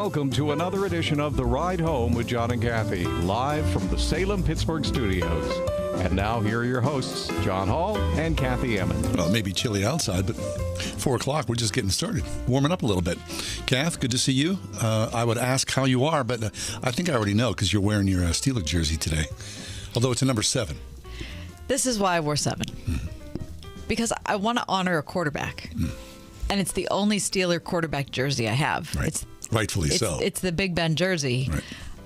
Welcome to another edition of The Ride Home with John and Kathy, live from the Salem-Pittsburgh studios. And now here are your hosts, John Hall and Kathy Emmons. Well, it may be chilly outside, but 4 o'clock, we're just getting started, warming up a little bit. Kath, good to see you. I would ask how you are, but I think I already know because you're wearing your Steelers jersey today, although it's a number 7. This is why I wore 7. Because I want to honor a quarterback. And it's the only Steeler quarterback jersey I have. Right. Rightfully so. It's the Big Ben jersey. Right.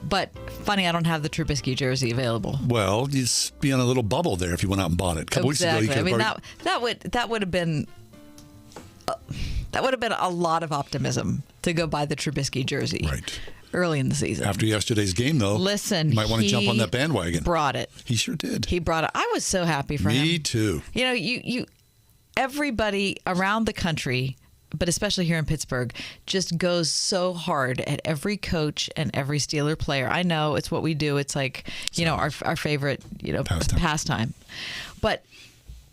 But funny, I don't have the Trubisky jersey available. Well, you'd be on a little bubble there if you went out and bought it. A couple weeks ago, you could have that would have been a lot of optimism to go buy the Trubisky jersey. Right. Early in the season. After yesterday's game, though, you might want to jump on that bandwagon. Brought it. He sure did. He brought it. I was so happy for him. Me too. You know, everybody around the country, but especially here in Pittsburgh, just goes so hard at every coach and every Steeler player. I know it's what we do. It's like, our favorite, pastime. But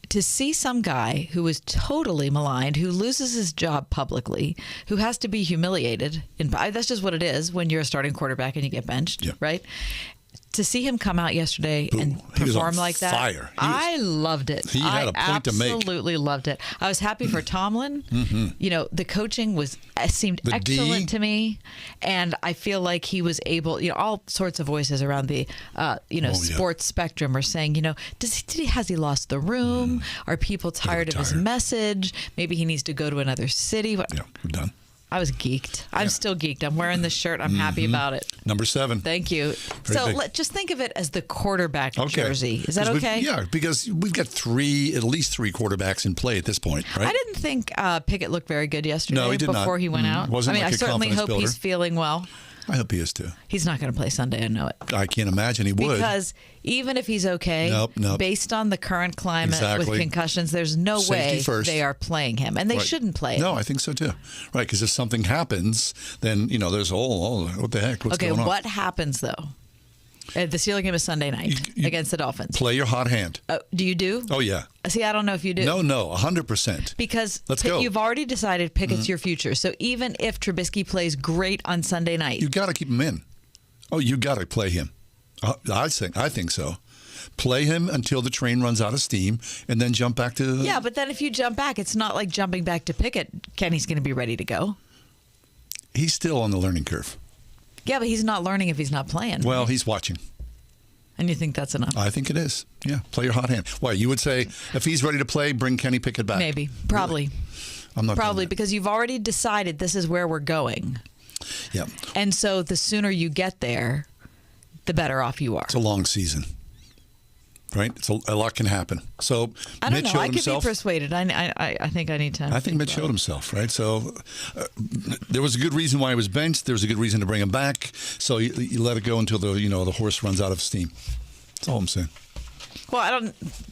to see some guy who is totally maligned, who loses his job publicly, who has to be humiliated, and that's just what it is when you're a starting quarterback and you get benched, right? To see him come out yesterday and perform like that, fire. I loved it. He had a point to make. I absolutely loved it. I was happy for Tomlin. Mm-hmm. The coaching seemed excellent to me, and I feel like he was able. All sorts of voices around the sports spectrum are saying, has he lost the room? Are people tired of his message? Maybe he needs to go to another city. Yeah, we're done. I was geeked. I'm still geeked. I'm wearing this shirt. I'm happy about it. Number 7. Thank you. Just think of it as the quarterback jersey. Is that okay? Yeah, because we've got at least three quarterbacks in play at this point, right? I didn't think Pickett looked very good yesterday. No, he did before he went out. I certainly hope builder. He's feeling well. I hope he is too. He's not going to play Sunday. I know it. I can't imagine he would. Because even if he's okay, nope. based on the current climate with concussions, there's no way they are playing him. And they shouldn't play him. No, I think so too. Right, because if something happens, then, there's, what the heck? What's going on? Okay, what happens though? The Steelers game is Sunday night against the Dolphins. Play your hot hand. Do you do? Oh, yeah. See, I don't know if you do. No, 100%. Because Let's go. You've already decided Pickett's your future. So even if Trubisky plays great on Sunday night. You got to keep him in. Oh, you got to play him. I think so. Play him until the train runs out of steam and then jump back to... Yeah, but then if you jump back, it's not like jumping back to Pickett. Kenny's going to be ready to go. He's still on the learning curve. Yeah, but he's not learning if he's not playing. Well, he's watching. And you think that's enough? I think it is. Yeah, play your hot hand. Why, you would say if he's ready to play, bring Kenny Pickett back? Maybe. Probably. Really? I'm not Probably because you've already decided this is where we're going. Yeah. And so the sooner you get there, the better off you are. It's a long season. Right? A lot can happen. So I don't Mitch know. showed I could himself. be persuaded. I think I need time. I think Mitch showed himself, right? So there was a good reason why he was benched. There was a good reason to bring him back. So you let it go until the horse runs out of steam. That's all I'm saying. Well,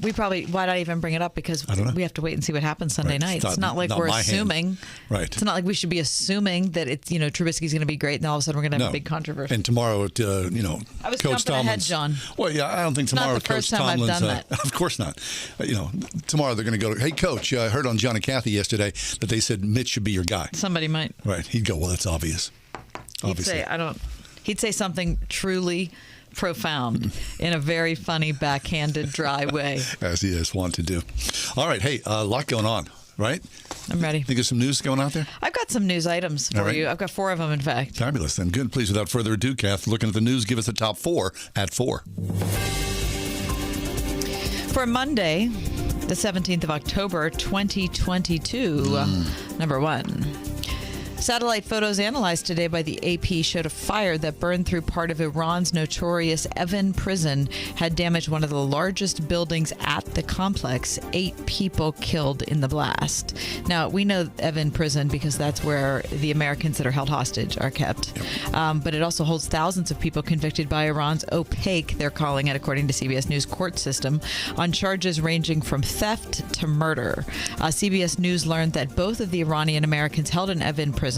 why not even bring it up? Because we have to wait and see what happens Sunday night. It's not like we're assuming. Right. It's not like we should be assuming that Trubisky's going to be great and all of a sudden we're going to have a big controversy. And tomorrow, I was Coach jumping ahead, John. Well, yeah, I don't think tomorrow Coach Tomlin's... Not the first time I've done that. Of course not. Tomorrow they're going to go, hey, Coach, I heard on John and Kathy yesterday that they said Mitch should be your guy. Somebody might. Right. He'd go, well, that's obvious. He'd say something truly profound in a very funny, backhanded, dry way. As he is wont to do. All right. Hey, a lot going on, right? I'm ready. Think there's some news going out there? I've got some news items for you. I've got 4 of them, in fact. Fabulous. Then good. Please, without further ado, Kath, looking at the news, give us the top 4 at 4. For Monday, the 17th of October, 2022, number 1. Satellite photos analyzed today by the AP showed a fire that burned through part of Iran's notorious Evin prison had damaged one of the largest buildings at the complex. 8 people killed in the blast. Now, we know Evin prison because that's where the Americans that are held hostage are kept. But it also holds thousands of people convicted by Iran's opaque, they're calling it, according to CBS News, court system on charges ranging from theft to murder. CBS News learned that both of the Iranian Americans held in Evin prison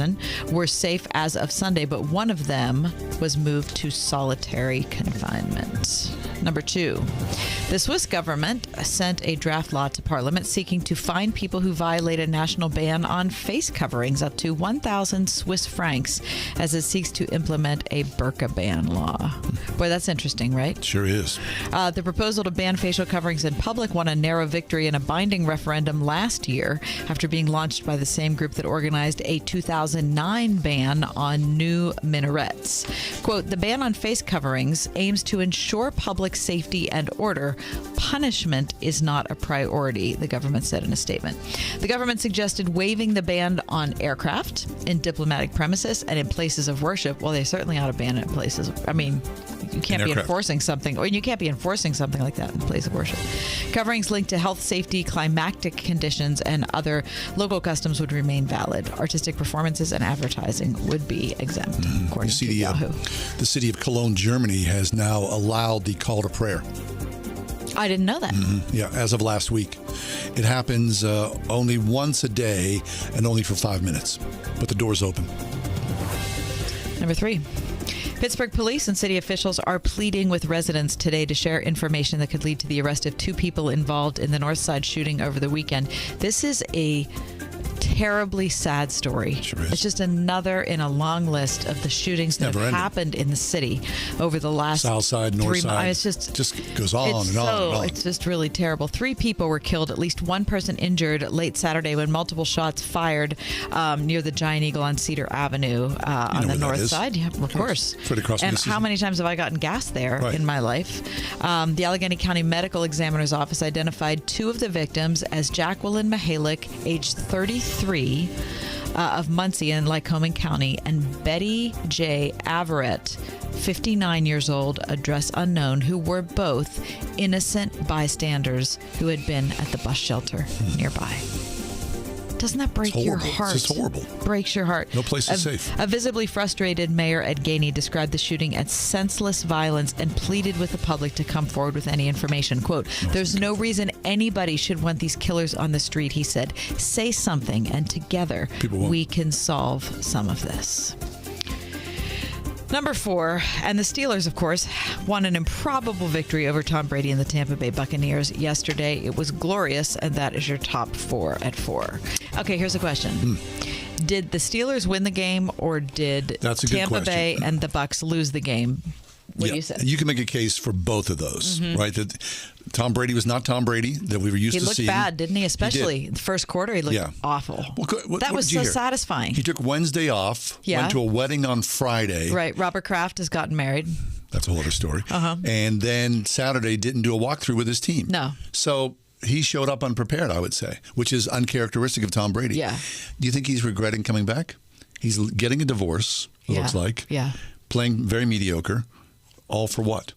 were safe as of Sunday, but one of them was moved to solitary confinement. Number 2. The Swiss government sent a draft law to Parliament seeking to fine people who violate a national ban on face coverings up to 1,000 Swiss francs as it seeks to implement a burqa ban law. Boy, that's interesting, right? Sure is. The proposal to ban facial coverings in public won a narrow victory in a binding referendum last year after being launched by the same group that organized a 2009 ban on new minarets. Quote, the ban on face coverings aims to ensure public safety and order. Punishment is not a priority, the government said in a statement. The government suggested waiving the ban on aircraft, in diplomatic premises, and in places of worship. Well, they certainly ought to ban it in places. You can't be enforcing something, or you can't be enforcing something like that in place of worship. Coverings linked to health, safety, climatic conditions, and other local customs would remain valid. Artistic performances and advertising would be exempt, according to Yahoo. The city of Cologne, Germany, has now allowed the call to prayer. I didn't know that. Yeah, as of last week. It happens only once a day and only for 5 minutes, but the door's open. Number 3. Pittsburgh police and city officials are pleading with residents today to share information that could lead to the arrest of 2 people involved in the North Side shooting over the weekend. This is a terribly sad story. Sure is. It's just another in a long list of the shootings that have happened in the city over the last South side, North 3 side. months. It's just goes on and on and on. It's just really terrible. 3 people were killed, at least 1 person injured late Saturday when multiple shots fired near the Giant Eagle on Cedar Avenue on the north side. Yeah, of course. Right across from and the how many times have I gotten gas there in my life? The Allegheny County Medical Examiner's Office identified 2 of the victims as Jacqueline Mihalik, aged 33, of Muncie in Lycoming County, and Betty J. Averett, 59 years old, address unknown, who were both innocent bystanders who had been at the bus shelter nearby. Doesn't that break your heart? It's just horrible. Breaks your heart. No place is safe. A visibly frustrated Mayor Ed Gainey described the shooting as senseless violence and pleaded with the public to come forward with any information. Quote, there's no reason anybody should want these killers on the street, he said. Say something, and together we can solve some of this. Number 4, and the Steelers, of course, won an improbable victory over Tom Brady and the Tampa Bay Buccaneers yesterday. It was glorious, and that is your top 4 at 4. Okay, here's a question. Did the Steelers win the game, or did Tampa Bay and the Bucs lose the game? What do you say? You can make a case for both of those, right? That Tom Brady was not Tom Brady that we were used to seeing. He looked bad, didn't he? Especially the first quarter, he looked awful. That was so satisfying. He took Wednesday off, went to a wedding on Friday. Right. Robert Kraft has gotten married. That's a whole other story. And then Saturday didn't do a walkthrough with his team. No. So he showed up unprepared, I would say, which is uncharacteristic of Tom Brady. Yeah. Do you think he's regretting coming back? He's getting a divorce, it looks like. Yeah. Playing very mediocre. All for what?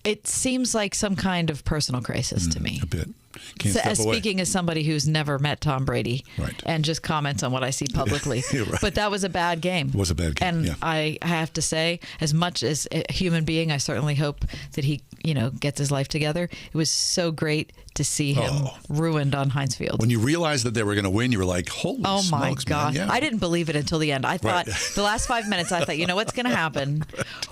It seems like some kind of personal crisis to me. A bit. Can't step away. Speaking as somebody who's never met Tom Brady and just comments on what I see publicly. Right. But that was a bad game. It was a bad game, And I have to say, as much as a human being, I certainly hope that he, gets his life together. It was so great to see him ruined on Heinz Field. When you realized that they were going to win, you were like, holy smokes, my God. man. Yeah. I didn't believe it until the end. I thought the last 5 minutes, I thought, what's going to happen?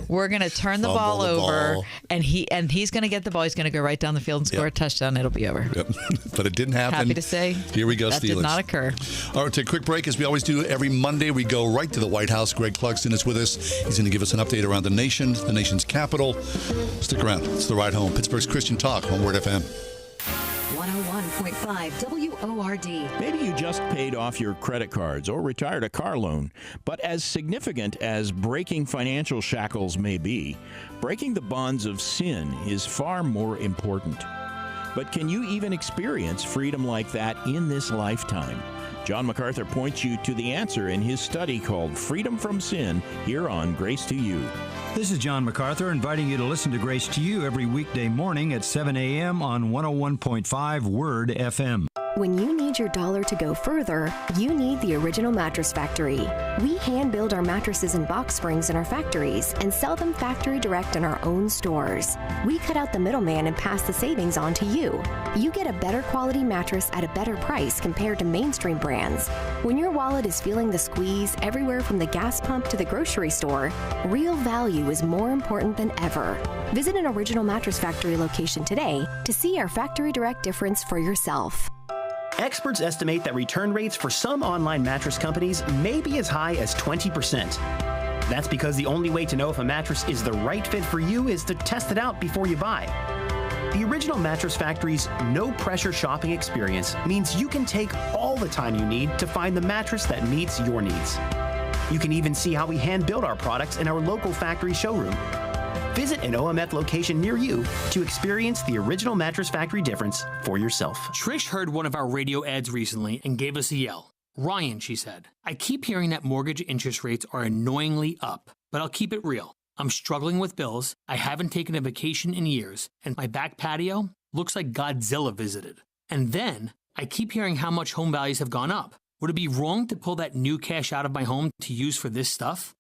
We're going to turn the ball over, and he's going to get the ball. He's going to go right down the field and score a touchdown. It'll be over. Yep. But it didn't happen. Happy to say. Here we go, that Steelers. Did not occur. All right, take a quick break. As we always do every Monday, we go right to the White House. Greg Clugston is with us. He's going to give us an update around the nation's capital. Stick around. It's The Ride Home. Pittsburgh's Christian Talk on Word FM. 101.5 WORD. Maybe you just paid off your credit cards or retired a car loan, but as significant as breaking financial shackles may be, breaking the bonds of sin is far more important. But can you even experience freedom like that in this lifetime? John MacArthur points you to the answer in his study called Freedom from Sin here on Grace to You. This is John MacArthur inviting you to listen to Grace to You every weekday morning at 7 a.m. on 101.5 Word FM. When you need your dollar to go further, you need the Original Mattress Factory. We hand build our mattresses and box springs in our factories and sell them factory direct in our own stores. We cut out the middleman and pass the savings on to you. You get a better quality mattress at a better price compared to mainstream brands. When your wallet is feeling the squeeze everywhere from the gas pump to the grocery store, real value is more important than ever. Visit an Original Mattress Factory location today to see our factory direct difference for yourself. Experts estimate that return rates for some online mattress companies may be as high as 20%. That's because the only way to know if a mattress is the right fit for you is to test it out before you buy. The Original Mattress Factory's no-pressure shopping experience means you can take all the time you need to find the mattress that meets your needs. You can even see how we hand-build our products in our local factory showroom. Visit an OMF location near you to experience the Original Mattress Factory difference for yourself. Trish heard one of our radio ads recently and gave us a yell. Ryan, she said, I keep hearing that mortgage interest rates are annoyingly up, but I'll keep it real. I'm struggling with bills, I haven't taken a vacation in years, and my back patio looks like Godzilla visited. And then, I keep hearing how much home values have gone up. Would it be wrong to pull that new cash out of my home to use for this stuff?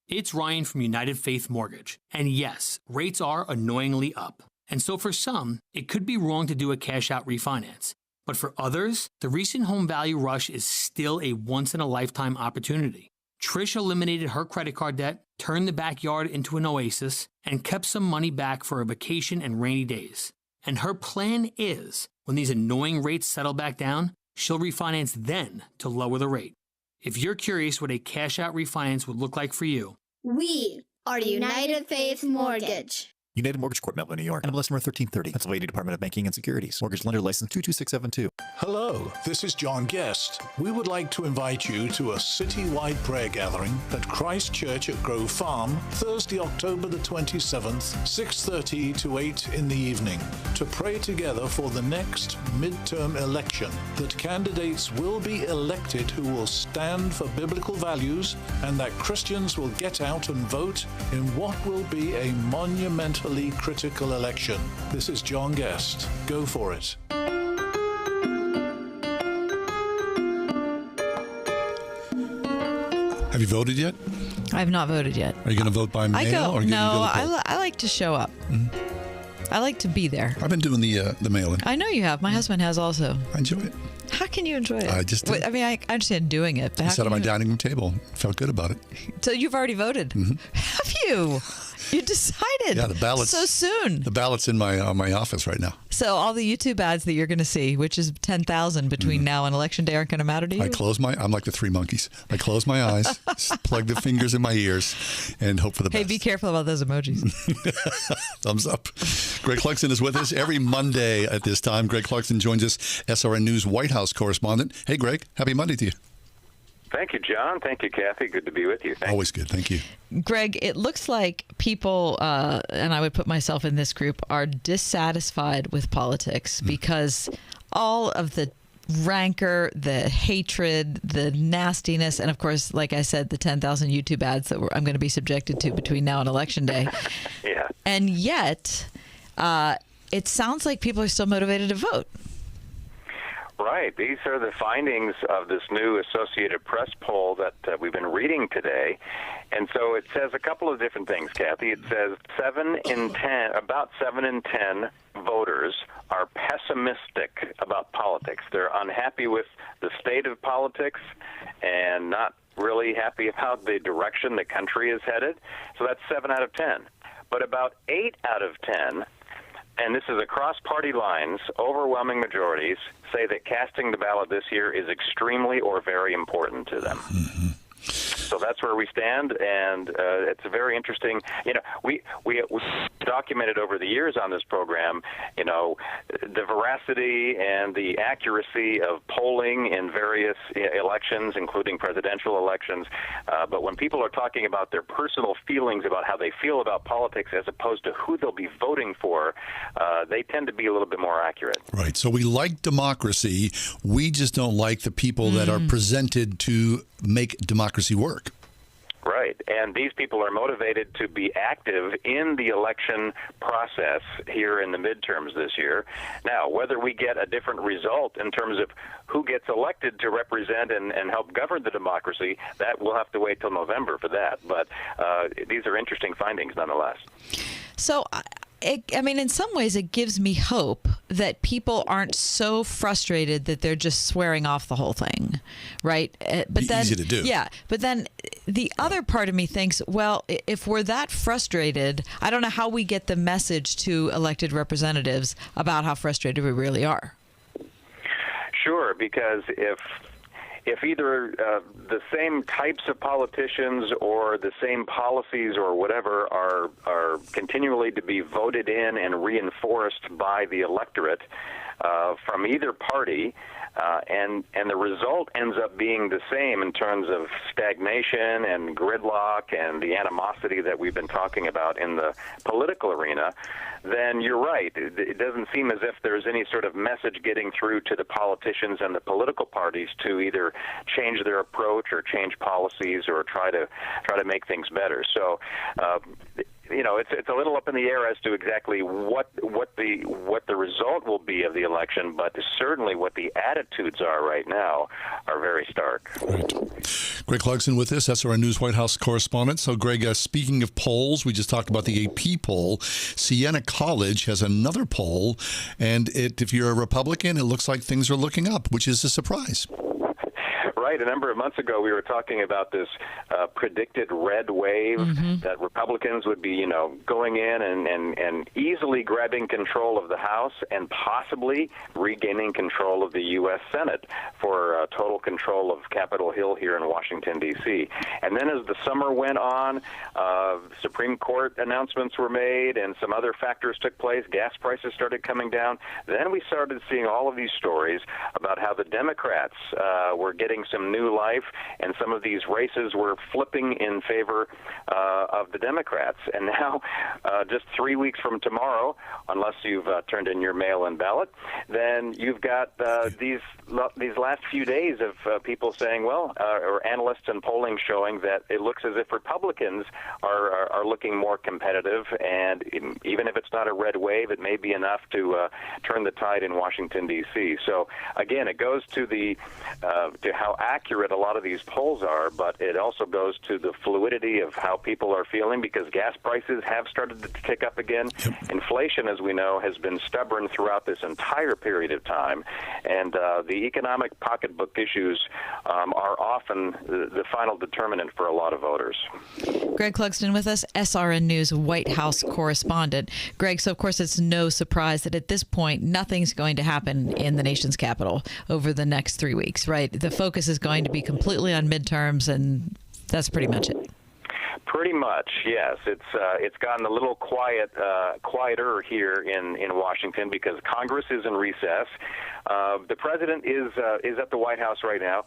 It's Ryan from United Faith Mortgage. And yes, rates are annoyingly up. And so for some, it could be wrong to do a cash-out refinance. But for others, the recent home value rush is still a once-in-a-lifetime opportunity. Trish eliminated her credit card debt, turned the backyard into an oasis, and kept some money back for a vacation and rainy days. And her plan is, when these annoying rates settle back down, she'll refinance then to lower the rate. If you're curious what a cash-out refinance would look like for you, we are United Faith Mortgage. United Mortgage Corp, Melville, New York. NMLS number 1330. Pennsylvania Department of Banking and Securities. Mortgage lender license 22672. Hello, this is John Guest. We would like to invite you to a citywide prayer gathering at Christ Church at Grove Farm, Thursday, October the 27th, 6:30 to 8 in the evening, to pray together for the next midterm election, that candidates will be elected who will stand for biblical values, and that Christians will get out and vote in what will be a monumental critical election. This is John Guest. Go for it. Have you voted yet? I have not voted yet. Are you going to vote by mail? Or I like to show up. Mm-hmm. I like to be there. I've been doing the mail-in. I know you have. My husband has also. I enjoy it. How can you enjoy it? I just did. I mean, I understand doing it. But I sat on my dining room table. Felt good about it. So you've already voted? Mm-hmm. Have you? You decided? Yeah, the ballots. So soon. The ballot's in my office right now. So all the YouTube ads that you're going to see, which is 10,000 between now and Election Day, aren't going to matter to you? I'm like the three monkeys. I close my eyes, plug the fingers in my ears, and hope for the best. Hey, be careful about those emojis. Thumbs up. Greg Clugston is with us every Monday at this time. Greg Clugston joins us, SRN News White House correspondent. Hey, Greg. Happy Monday to you. Thank you, John. Thank you, Kathy. Good to be with you. Always good. Thank you. Greg, it looks like people, and I would put myself in this group, are dissatisfied with politics because all of the rancor, the hatred, the nastiness, and of course, like I said, the 10,000 YouTube ads that I'm going to be subjected to between now and Election Day. Yeah. And yet, it sounds like people are still motivated to vote. Right. These are the findings of this new Associated Press poll that we've been reading today. And so it says a couple of different things, Kathy. It says about 7 in 10 voters are pessimistic about politics. They're unhappy with the state of politics and not really happy about the direction the country is headed. So that's 7 out of 10. But about 8 out of 10, and this is across party lines, overwhelming majorities say that casting the ballot this year is extremely or very important to them. Mm-hmm. So that's where we stand, and it's a very interesting. We documented over the years on this program, the veracity and the accuracy of polling in various elections, including presidential elections. But when people are talking about their personal feelings about how they feel about politics as opposed to who they'll be voting for, they tend to be a little bit more accurate. Right. So we like democracy. We just don't like the people that are presented to make democracy work. Right. right. And these people are motivated to be active in the election process here in the midterms this year. Now, whether we get a different result in terms of who gets elected to represent and help govern the democracy, that we'll have to wait till November for that. But these are interesting findings nonetheless. So, I mean, in some ways, it gives me hope that people aren't so frustrated that they're just swearing off the whole thing, right? But then, easy to do. Yeah, but then the other part of me thinks, well, if we're that frustrated, I don't know how we get the message to elected representatives about how frustrated we really are. Sure, because if either the same types of politicians or the same policies or whatever are continually to be voted in and reinforced by the electorate from either party, and the result ends up being the same in terms of stagnation and gridlock and the animosity that we've been talking about in the political arena, then you're right. It doesn't seem as if there's any sort of message getting through to the politicians and the political parties to either change their approach or change policies or try to make things better. So, it's a little up in the air as to exactly what the result will be of the election, but certainly what the attitudes are right now are very stark. Right. Greg Clugston with us, SRN News White House correspondent. So, Greg, speaking of polls, we just talked about the AP poll. Siena College has another poll, and if you're a Republican, it looks like things are looking up, which is a surprise. Right. A number of months ago, we were talking about this predicted red wave that Republicans would be, going in and easily grabbing control of the House and possibly regaining control of the U.S. Senate for total control of Capitol Hill here in Washington, D.C. And then as the summer went on, Supreme Court announcements were made and some other factors took place. Gas prices started coming down. Then we started seeing all of these stories about how the Democrats were getting some new life, and some of these races were flipping in favor of the Democrats. And now, just 3 weeks from tomorrow, unless you've turned in your mail-in ballot, then you've got these last few days of people saying, or analysts and polling showing that it looks as if Republicans are looking more competitive, and even if it's not a red wave, it may be enough to turn the tide in Washington, D.C. So, again, it goes to to how accurate a lot of these polls are, but it also goes to the fluidity of how people are feeling, because gas prices have started to tick up again. Yep. Inflation, as we know, has been stubborn throughout this entire period of time, and the economic pocketbook issues are often the final determinant for a lot of voters. Greg Clugston with us, SRN News White House correspondent. Greg, so of course it's no surprise that at this point nothing's going to happen in the nation's capital over the next 3 weeks, right? The focus is going to be completely on midterms, and that's pretty much it. Pretty much, yes. It's gotten a little quieter here in Washington because Congress is in recess. The president is at the White House right now.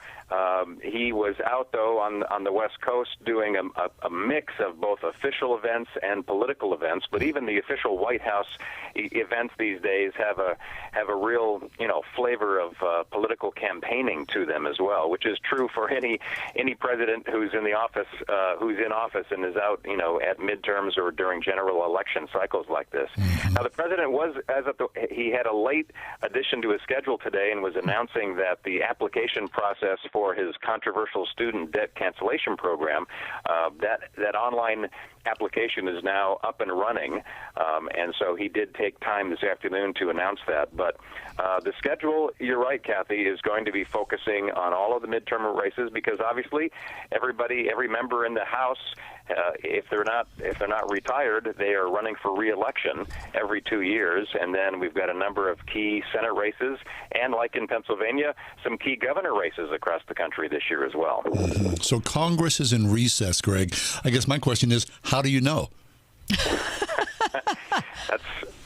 He was out, though, on the West Coast doing a mix of both official events and political events. But even the official White House events these days have a real flavor of political campaigning to them as well, which is true for any president who's in office and is out at midterms or during general election cycles like this. Now, the president he had a late addition to his schedule today and was announcing that the application process for his controversial student debt cancellation program, that online application is now up and running, and so he did take time this afternoon to announce that. But the schedule, you're right, Kathy, is going to be focusing on all of the midterm races, because obviously every member in the House, if they're not retired, they are running for re-election every 2 years. And then we've got a number of key Senate races, and like in Pennsylvania, some key governor races across the country this year as well. So Congress is in recess, Greg. I guess my question is, how do you know? That's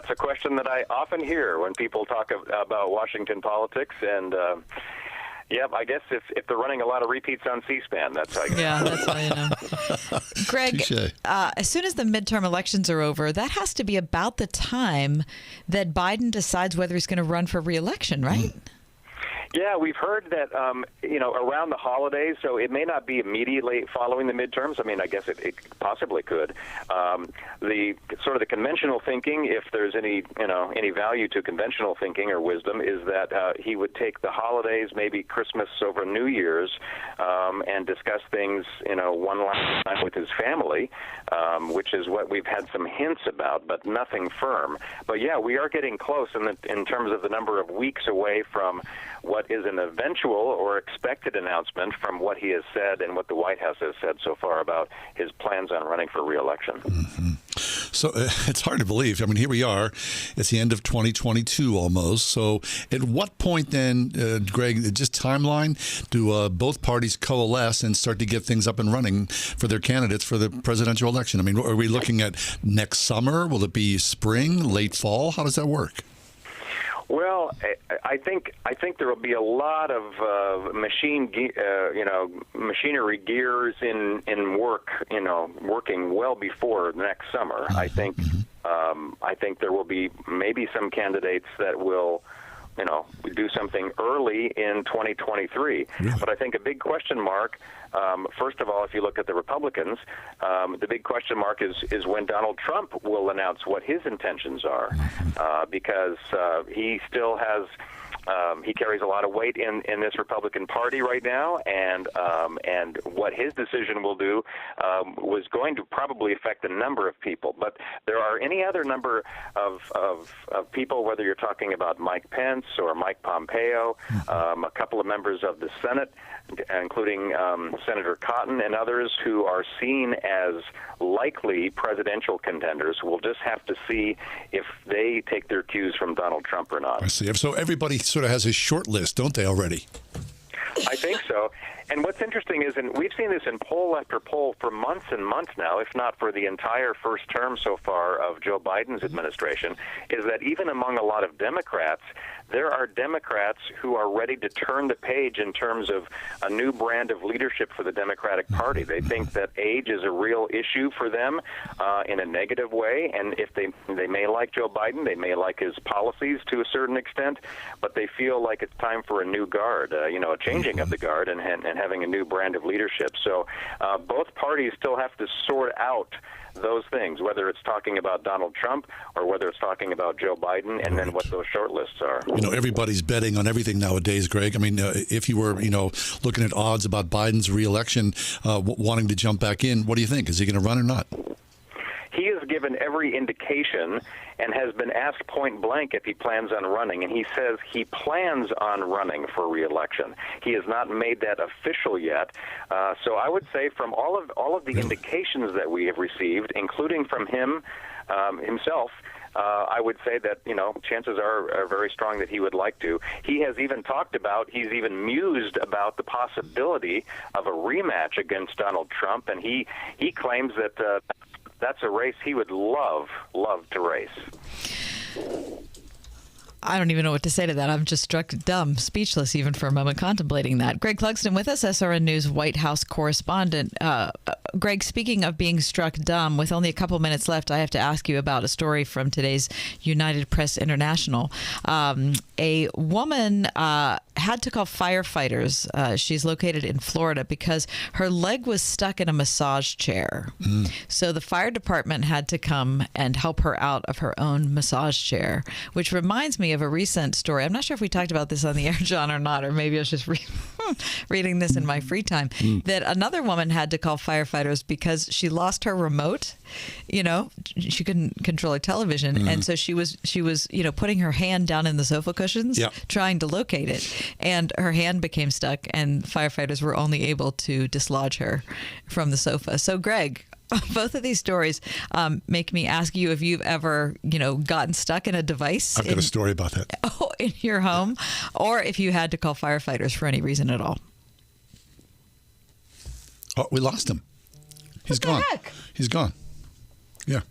a question that I often hear when people talk about Washington politics, and I guess if they're running a lot of repeats on C-SPAN, that's how you know. Yeah, that's how you know. Greg, as soon as the midterm elections are over, that has to be about the time that Biden decides whether he's going to run for re-election, right? Yeah, we've heard that, around the holidays, so it may not be immediately following the midterms. I mean, I guess it possibly could. The sort of the conventional thinking, if there's any value to conventional thinking or wisdom, is that he would take the holidays, maybe Christmas over New Year's, and discuss things, one last time with his family, which is what we've had some hints about, but nothing firm. But yeah, we are getting close in terms of the number of weeks away from what is an eventual or expected announcement from what he has said and what the White House has said so far about his plans on running for re-election. Mm-hmm. So it's hard to believe. I mean, here we are. It's the end of 2022 almost. So at what point then, Greg, just timeline, do both parties coalesce and start to get things up and running for their candidates for the presidential election? I mean, are we looking at next summer? Will it be spring, late fall? How does that work? Well, I think there will be a lot of machinery gears in work, working well before next summer. I think there will be maybe some candidates that will, do something early in 2023. Really? But I think a big question mark. First of all, if you look at the Republicans, the big question mark is when Donald Trump will announce what his intentions are, because he still has. He carries a lot of weight in this Republican Party right now, and what his decision will do was going to probably affect a number of people. But there are any other number of people, whether you're talking about Mike Pence or Mike Pompeo, a couple of members of the Senate, including Senator Cotton and others who are seen as likely presidential contenders. We'll just have to see if they take their cues from Donald Trump or not. I see. So everybody sort of has a short list, don't they, already? I think so. And what's interesting is, and we've seen this in poll after poll for months and months now, if not for the entire first term so far of Joe Biden's administration, is that even among a lot of Democrats, there are Democrats who are ready to turn the page in terms of a new brand of leadership for the Democratic Party. They think that age is a real issue for them in a negative way, and if they may like Joe Biden, they may like his policies to a certain extent, but they feel like it's time for a new guard, a changing of the guard and having a new brand of leadership. So both parties still have to sort out those things, whether it's talking about Donald Trump or whether it's talking about Joe Biden, and then what those short lists are. Everybody's betting on everything nowadays, Greg. I mean, if you were, looking at odds about Biden's reelection, wanting to jump back in, what do you think? Is he going to run or not? He has given every indication and has been asked point blank if he plans on running, and he says he plans on running for re-election. He has not made that official yet. So I would say from all of the indications that we have received, including from him himself, I would say that, chances are very strong that he would like to. He has even he's even mused about the possibility of a rematch against Donald Trump, and he claims that that's a race he would love to race. I don't even know what to say to that. I'm just struck dumb, speechless even for a moment contemplating that. Greg Clugston with us, SRN News White House correspondent. Greg, speaking of being struck dumb, with only a couple minutes left, I have to ask you about a story from today's United Press International. A woman had to call firefighters. She's located in Florida because her leg was stuck in a massage chair. So the fire department had to come and help her out of her own massage chair, which reminds me of a recent story. I'm not sure if we talked about this on the air, John, or not, or maybe I was just reading this in my free time, that another woman had to call firefighters because she lost her remote. She couldn't control her television, and so she was putting her hand down in the sofa cushions, trying to locate it, and her hand became stuck, and firefighters were only able to dislodge her from the sofa. So, Greg, both of these stories make me ask you if you've ever, gotten stuck in a device. I've got a story about that. In your home, or if you had to call firefighters for any reason at all. Oh, we lost him. He's gone. Heck? He's gone. Yeah.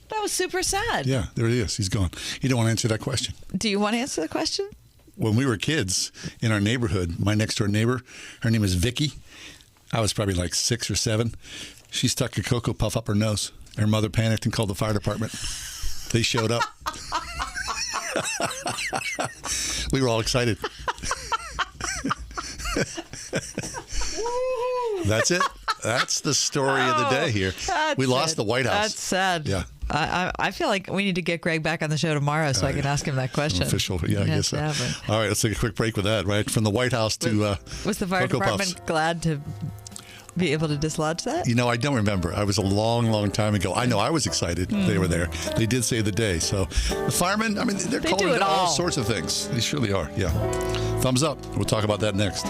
That was super sad. Yeah, there he is. He's gone. He didn't want to answer that question. Do you want to answer the question? When we were kids in our neighborhood, my next door neighbor, her name was Vicky. I was probably like 6 or 7. She stuck a Cocoa Puff up her nose. Her mother panicked and called the fire department. They showed up. We were all excited. That's it. That's the story of the day here. We lost the White House. That's sad. Yeah. I feel like we need to get Greg back on the show tomorrow so I can ask him that question. Official, yeah, I guess so. All right, let's take a quick break with that, right? From the White House to Was the fire Cocoa department Puffs. glad to be able to dislodge that? You know, I don't remember. I was a long, long time ago. I know I was excited they were there. They did save the day. So the firemen, I mean, they're They calling do it it all all. sorts of things. They surely are, yeah. Thumbs up. We'll talk about that next.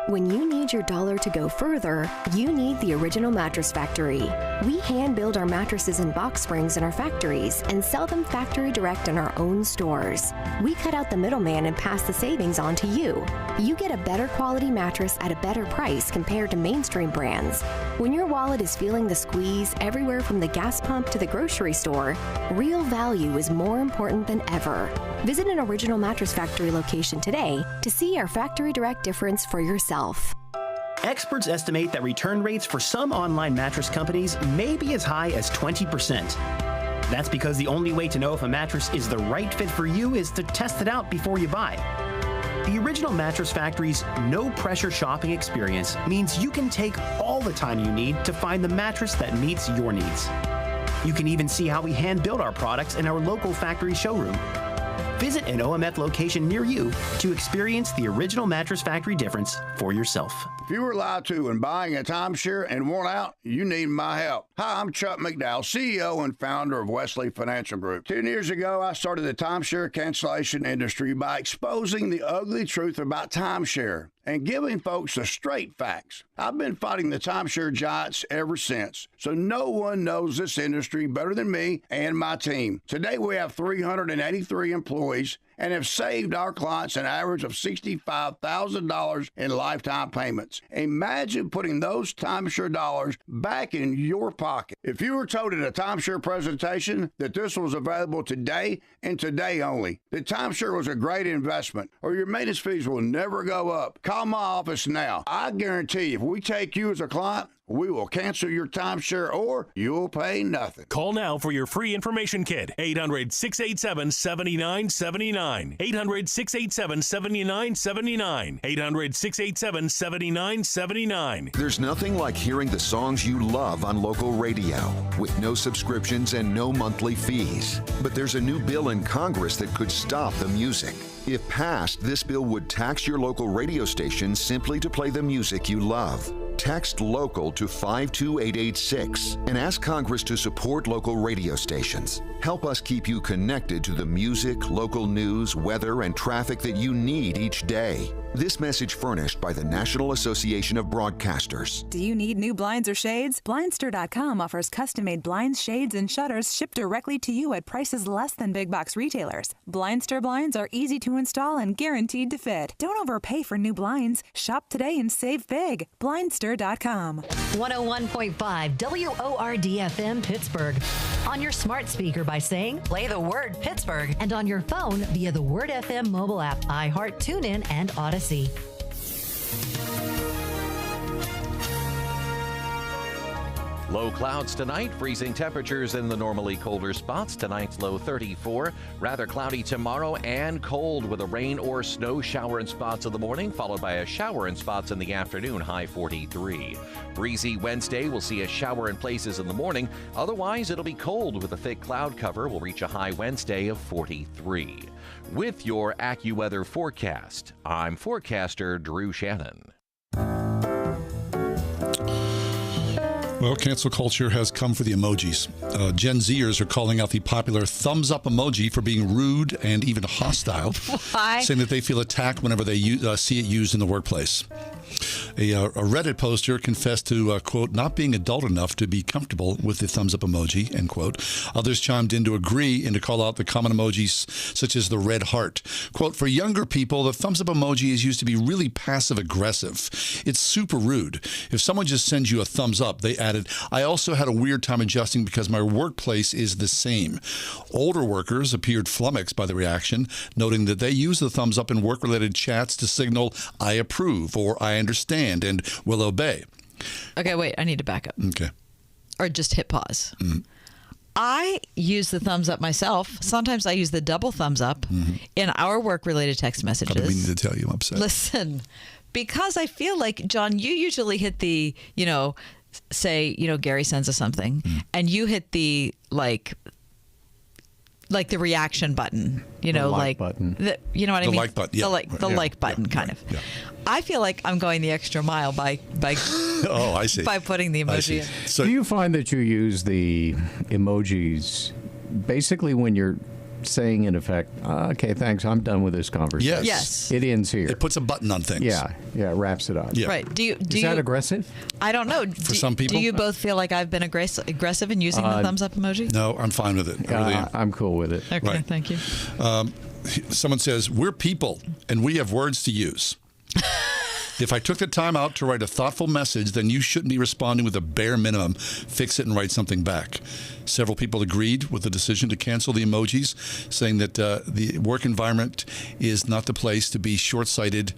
When you need your dollar to go further, you need the Original Mattress Factory. We hand build our mattresses and box springs in our factories and sell them factory direct in our own stores. We cut out the middleman and pass the savings on to you. You get a better quality mattress at a better price compared to mainstream brands. When your wallet is feeling the squeeze everywhere from the gas pump to the grocery store, real value is more important than ever. Visit an Original Mattress Factory location today to see our factory direct difference for yourself. Experts estimate that return rates for some online mattress companies may be as high as 20%. That's because the only way to know if a mattress is the right fit for you is to test it out before you buy. The Original Mattress Factory's no-pressure shopping experience means you can take all the time you need to find the mattress that meets your needs. You can even see how we hand-build our products in our local factory showroom. Visit an OMF location near you to experience the Original Mattress Factory difference for yourself. If you were lied to when buying a timeshare and want out, you need my help. Hi, I'm Chuck McDowell, CEO and founder of Wesley Financial Group. 10 years ago, I started the timeshare cancellation industry by exposing the ugly truth about timeshare and giving folks the straight facts. I've been fighting the timeshare giants ever since, so no one knows this industry better than me and my team. Today, we have 383 employees and have saved our clients an average of $65,000 in lifetime payments. Imagine putting those timeshare dollars back in your pocket. If you were told at a timeshare presentation that this was available today and today only, that timeshare was a great investment, or your maintenance fees will never go up, call my office now. I guarantee if we take you as a client, we will cancel your timeshare or you'll pay nothing. Call now for your free information kit. 800-687-7979. 800-687-7979. 800-687-7979. There's nothing like hearing the songs you love on local radio with no subscriptions and no monthly fees. But there's a new bill in Congress that could stop the music. If passed, this bill would tax your local radio station simply to play the music you love. Text LOCAL to 52886 and ask Congress to support local radio stations. Help us keep you connected to the music, local news, weather, and traffic that you need each day. This message furnished by the National Association of Broadcasters. Do you need new blinds or shades? Blindster.com offers custom-made blinds, shades, and shutters shipped directly to you at prices less than big box retailers. Blindster blinds are easy to install and guaranteed to fit. Don't overpay for new blinds. Shop today and save big. Blindster.com. 101.5 WORD-FM Pittsburgh. On your smart speaker by saying, play the word Pittsburgh. And on your phone via the Word FM mobile app, iHeart, TuneIn, and Odyssey. Low clouds tonight, freezing temperatures in the normally colder spots. Tonight's low 34. Rather cloudy tomorrow and cold with a rain or snow shower in spots in the morning, followed by a shower in spots in the afternoon, high 43. Breezy Wednesday, we'll see a shower in places in the morning. Otherwise, it'll be cold with a thick cloud cover. We'll reach a high Wednesday of 43. With your AccuWeather forecast, I'm forecaster Drew Shannon. Well, cancel culture has come for the emojis. Gen Zers are calling out the popular thumbs up emoji for being rude and even hostile, saying that they feel attacked whenever they see it used in the workplace. A Reddit poster confessed to, quote, not being adult enough to be comfortable with the thumbs up emoji, end quote. Others chimed in to agree and to call out the common emojis such as the red heart. Quote, for younger people, the thumbs up emoji is used to be really passive aggressive. It's super rude. If someone just sends you a thumbs up, they added, I also had a weird time adjusting because my workplace is the same. Older workers appeared flummoxed by the reaction, noting that they use the thumbs up in work-related chats to signal, I approve or I understand and will obey. Okay, wait, I need to back up. Okay. Or just hit pause. I use the thumbs up myself. Sometimes I use the double thumbs up in our work-related text messages. I didn't mean to tell you I'm upset. Listen, because I feel like, John, you usually hit the, say, Gary sends us something, and you hit the, like the reaction button, like button. You know what I mean? The like button, yeah. The like button, kind of. Yeah. I feel like I'm going the extra mile by oh, I see. by putting the emoji in. So, do you find that you use the emojis basically when you're saying, in effect, okay, thanks, I'm done with this conversation? Yes. It ends here. It puts a button on things. Yeah, it wraps it up. Yeah. Right. Is that aggressive? I don't know. For some people. Do you both feel like I've been aggressive in using the thumbs up emoji? No, I'm fine with it. I really am. I'm cool with it. Okay, Right. thank you. Someone says, we're people, and we have words to use. If I took the time out to write a thoughtful message, then you shouldn't be responding with a bare minimum. Fix it and write something back. Several people agreed with the decision to cancel the emojis, saying that the work environment is not the place to be short-sighted.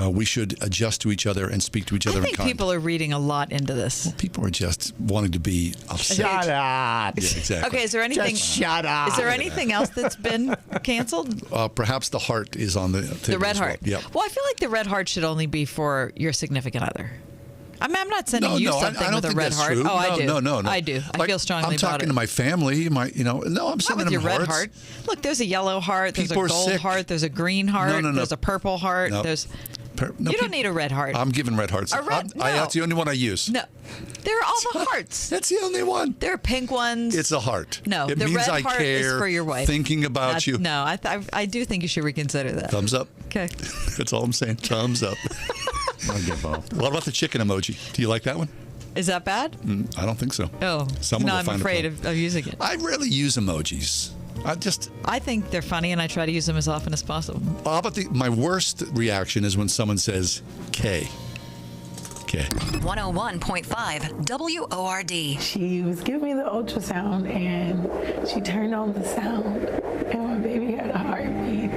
We should adjust to each other and speak to each other in I think kind. people are reading a lot into this. Well, people are just wanting to be upset. Shut up. Yeah, exactly. Okay, is there anything? Just shut up. Is there anything else that's been canceled? Perhaps the heart is on the table. The red as well. heart. Yeah. Well, I feel like the red heart should only be for your significant other. I mean, I'm not sending you something I don't with a think red that's heart. True. Oh, I do. No. I do. I Like, feel strongly I'm about it. talking to my family. No, I'm Not sending with your them red hearts. heart. Look, there's a yellow heart. There's People a are gold sick. heart. There's a green heart. No. There's a purple heart. No. There's. No, You don't need a red heart. I'm giving red hearts. A red- no. That's the only one I use. No, they're all the hearts. That's the only one. There are pink ones. It's a heart. No, it the means red I heart care, is for your wife. Thinking about you. No, I do think you should reconsider that. Thumbs up. Okay. That's all I'm saying. Thumbs up. I'll give up. What about the chicken emoji? Do you like that one? Is that bad? I don't think so. Oh, Someone no, will I'm find a afraid problem. of using it. I rarely use emojis. I think they're funny, and I try to use them as often as possible. How about my worst reaction is when someone says K. K. 101.5 WORD. She was giving me the ultrasound, and she turned on the sound, and my baby had a heartbeat.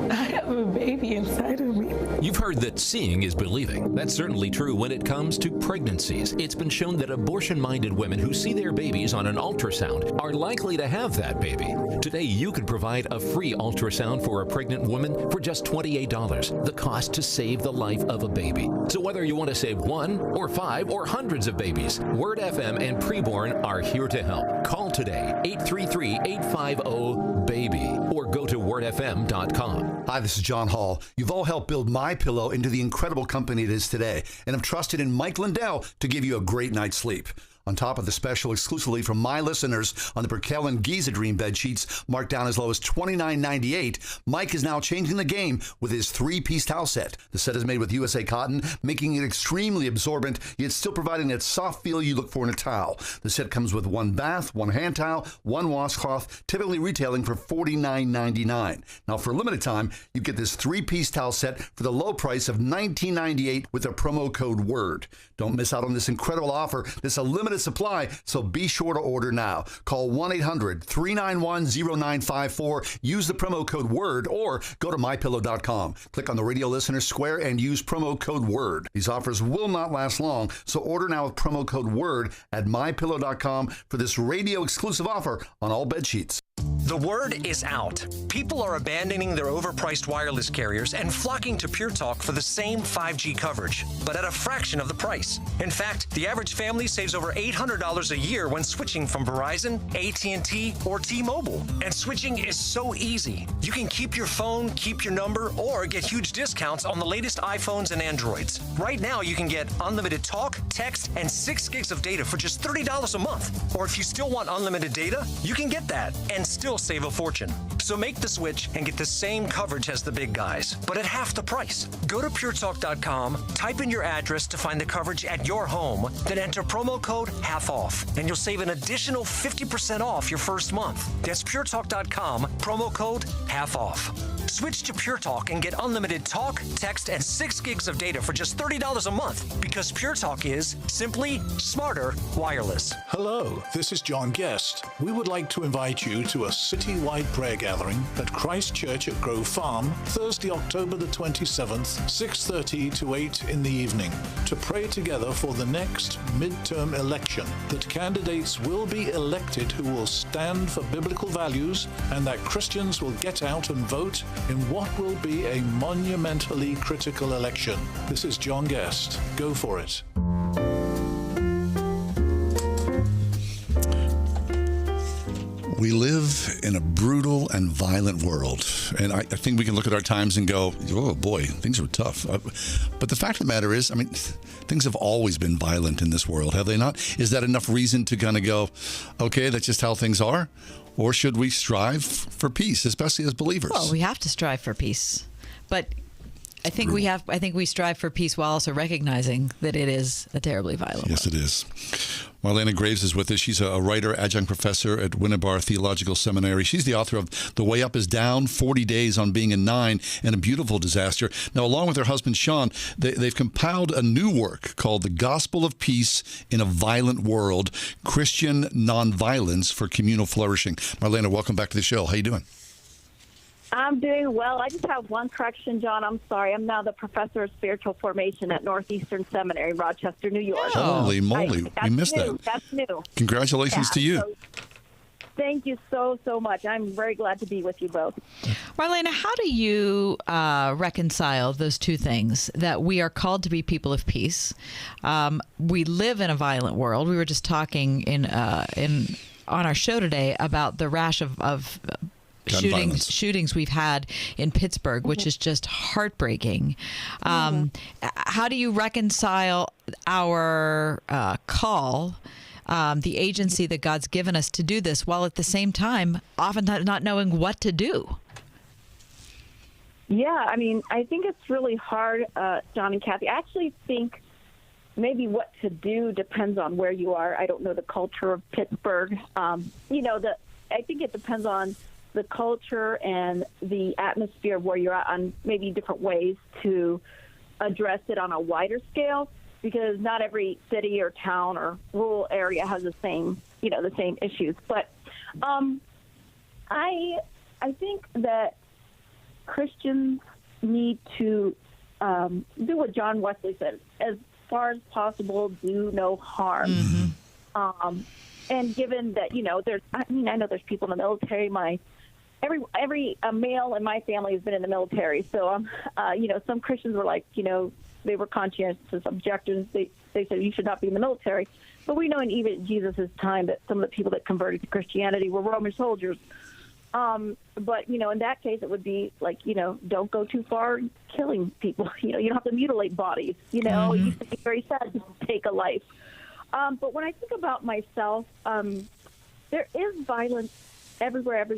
I have a baby inside of me. You've heard that seeing is believing. That's certainly true when it comes to pregnancies. It's been shown that abortion-minded women who see their babies on an ultrasound are likely to have that baby. Today, you can provide a free ultrasound for a pregnant woman for just $28, the cost to save the life of a baby. So whether you want to save one or five or hundreds of babies, Word FM and Preborn are here to help. Call today, 833-850-BABY, or go to wordfm.com. Hi, this is John Hall. You've all helped build MyPillow into the incredible company it is today, and have trusted in Mike Lindell to give you a great night's sleep. On top of the special exclusively from my listeners on the Perkel and Giza Dream bed sheets marked down as low as $29.98, Mike is now changing the game with his 3-piece towel set. The set is made with USA cotton, making it extremely absorbent, yet still providing that soft feel you look for in a towel. The set comes with 1 bath, 1 hand towel, 1 washcloth, typically retailing for $49.99. Now, for a limited time, you get this 3-piece towel set for the low price of $19.98 with a promo code WORD. Don't miss out on this incredible offer. This is a limited supply, so be sure to order now. Call 1-800-391-0954. Use the promo code WORD or go to mypillow.com. Click on the radio listener square and use promo code WORD. These offers will not last long, so order now with promo code WORD at mypillow.com for this radio exclusive offer on all bed sheets. The word is out. People are abandoning their overpriced wireless carriers and flocking to Pure Talk for the same 5G coverage, but at a fraction of the price. In fact, the average family saves over $800 a year when switching from Verizon, AT&T, or T-Mobile. And switching is so easy. You can keep your phone, keep your number, or get huge discounts on the latest iPhones and Androids. Right now, you can get unlimited talk, text, and 6 gigs of data for just $30 a month. Or if you still want unlimited data, you can get that and still save a fortune. So make the switch and get the same coverage as the big guys, but at half the price. Go to puretalk.com, type in your address to find the coverage at your home, then enter promo code HALF, and you'll save an additional 50% off your first month. That's puretalk.com, promo code HALF. Switch to Pure Talk and get unlimited talk, text, and 6 gigs of data for just $30 a month, because Pure Talk is simply smarter wireless. Hello, this is John Guest. We would like to invite you to a citywide prayer gathering gathering at Christ Church at Grove Farm, Thursday, October the 27th, 6:30 to 8 in the evening, to pray together for the next midterm election, that candidates will be elected who will stand for biblical values, and that Christians will get out and vote in what will be a monumentally critical election. This is John Guest. Go for it. We live in a brutal and violent world, and I think we can look at our times and go, oh boy, things are tough. But the fact of the matter is, I mean, things have always been violent in this world, have they not? Is that enough reason to kind of go, okay, that's just how things are? Or should we strive for peace, especially as believers? Well, we have to strive for peace, but I think we strive for peace while also recognizing that it is a terribly violent world. Yes, it is. Marlena Graves is with us. She's a writer, adjunct professor at Winebrenner Theological Seminary. She's the author of The Way Up is Down, 40 Days on Being a Nine, and a Beautiful Disaster. Now, along with her husband, Sean, they've compiled a new work called The Gospel of Peace in a Violent World, Christian Nonviolence for Communal Flourishing. Marlena, welcome back to the show. How you doing? I'm doing well. I just have one correction, John. I'm sorry. I'm now the professor of spiritual formation at Northeastern Seminary in Rochester, New York. Holy moly. We missed that. That's new. Congratulations to you. So, thank you so much. I'm very glad to be with you both. Marlena, how do you reconcile those two things, that we are called to be people of peace? We live in a violent world. We were just talking on our show today about the rash of shootings we've had in Pittsburgh, which is just heartbreaking. How do you reconcile our call, the agency that God's given us to do this, while at the same time often not knowing what to do? Yeah, I mean, I think it's really hard, John and Kathy. I actually think maybe what to do depends on where you are. I don't know the culture of Pittsburgh. I think it depends on the culture and the atmosphere of where you're at, on maybe different ways to address it on a wider scale, because not every city or town or rural area has the same issues. But I think that Christians need to do what John Wesley said: as far as possible, do no harm. Mm-hmm. And given that, I know there's people in the military. Every male in my family has been in the military. So, some Christians were like, they were conscientious objectors. They said you should not be in the military. But we know even in Jesus' time that some of the people that converted to Christianity were Roman soldiers. But, in that case, it would be like, don't go too far killing people. You don't have to mutilate bodies. Mm-hmm. It used to be very sad to take a life. But when I think about myself, there is violence everywhere.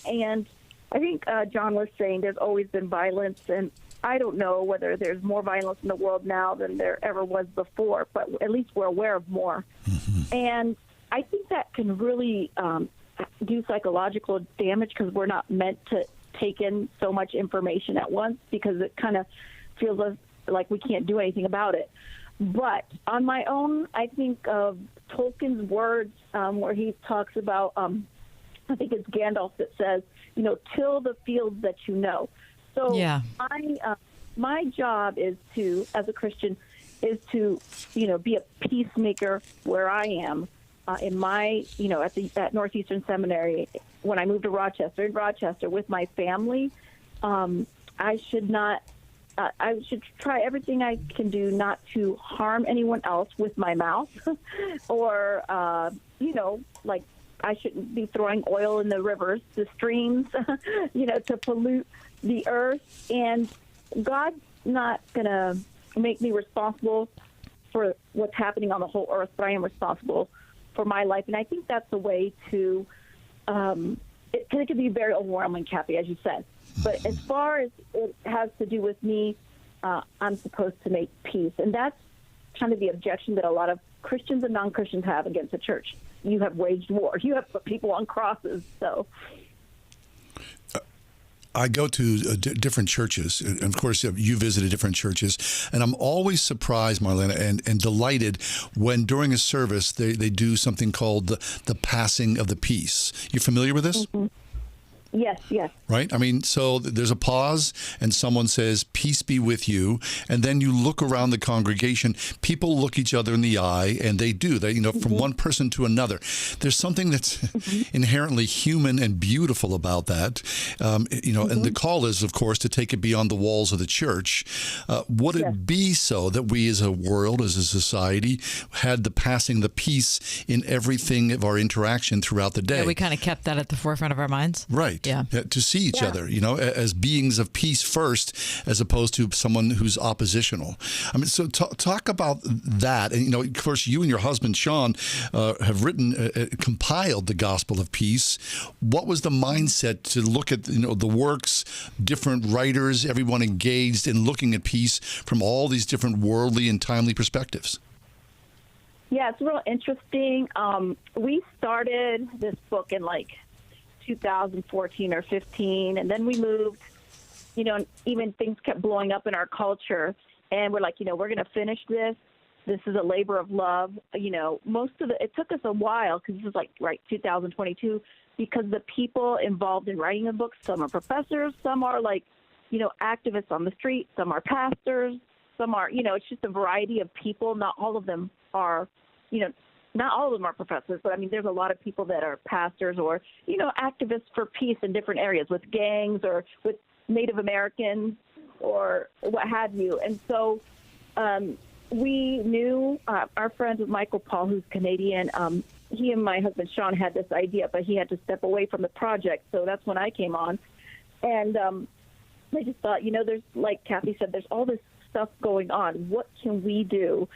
And I think John was saying there's always been violence, and I don't know whether there's more violence in the world now than there ever was before, but at least we're aware of more. Mm-hmm. And I think that can really do psychological damage, because we're not meant to take in so much information at once, because it kind of feels like we can't do anything about it. But on my own, I think of Tolkien's words where he talks about, I think it's Gandalf that says, till the fields that you know. So yeah. My job is to, as a Christian, is to, be a peacemaker where I am in my, at Northeastern Seminary. When I moved to Rochester with my family, I should try everything I can do not to harm anyone else with my mouth or, I shouldn't be throwing oil in the rivers, the streams, to pollute the earth. And God's not going to make me responsible for what's happening on the whole earth, but I am responsible for my life. And I think that's a way to, it can be very overwhelming, Kathy, as you said. But as far as it has to do with me, I'm supposed to make peace. And that's kind of the objection that a lot of Christians and non-Christians have against the church. You have waged war. You have put people on crosses. So I go to different churches, and of course, you visited different churches, and I'm always surprised, Marlena, and delighted when during a service they do something called the passing of the peace. You familiar with this? Mm-hmm. Yes, yes. Right? I mean, so there's a pause and someone says, peace be with you. And then you look around the congregation, people look each other in the eye, and they do. They, from one person to another. There's something that's inherently human and beautiful about that. And the call is, of course, to take it beyond the walls of the church. Would it be so that we as a world, as a society, had the peace in everything of our interaction throughout the day? Yeah, we kind of kept that at the forefront of our minds. Right. Yeah. To see each other, as beings of peace first, as opposed to someone who's oppositional. I mean, so talk about that. And, of course, you and your husband, Sean, have compiled the Gospel of Peace. What was the mindset to look at, the works, different writers, everyone engaged in looking at peace from all these different worldly and timely perspectives? Yeah, it's real interesting. We started this book in 2014 or 15, and then we moved, and even things kept blowing up in our culture, and we're like, we're going to finish this. This is a labor of love. It took us a while, because this is 2022, because the people involved in writing the book, some are professors, some are activists on the street, some are pastors, some are, it's just a variety of people. Not all of them are, not all of them are professors, but I mean, there's a lot of people that are pastors or, activists for peace in different areas with gangs or with Native Americans or what have you. And so we knew our friends with Michael Paul, who's Canadian. He and my husband, Sean, had this idea, but he had to step away from the project. So that's when I came on. And I just thought, there's, like Kathy said, there's all this stuff going on. What can we do?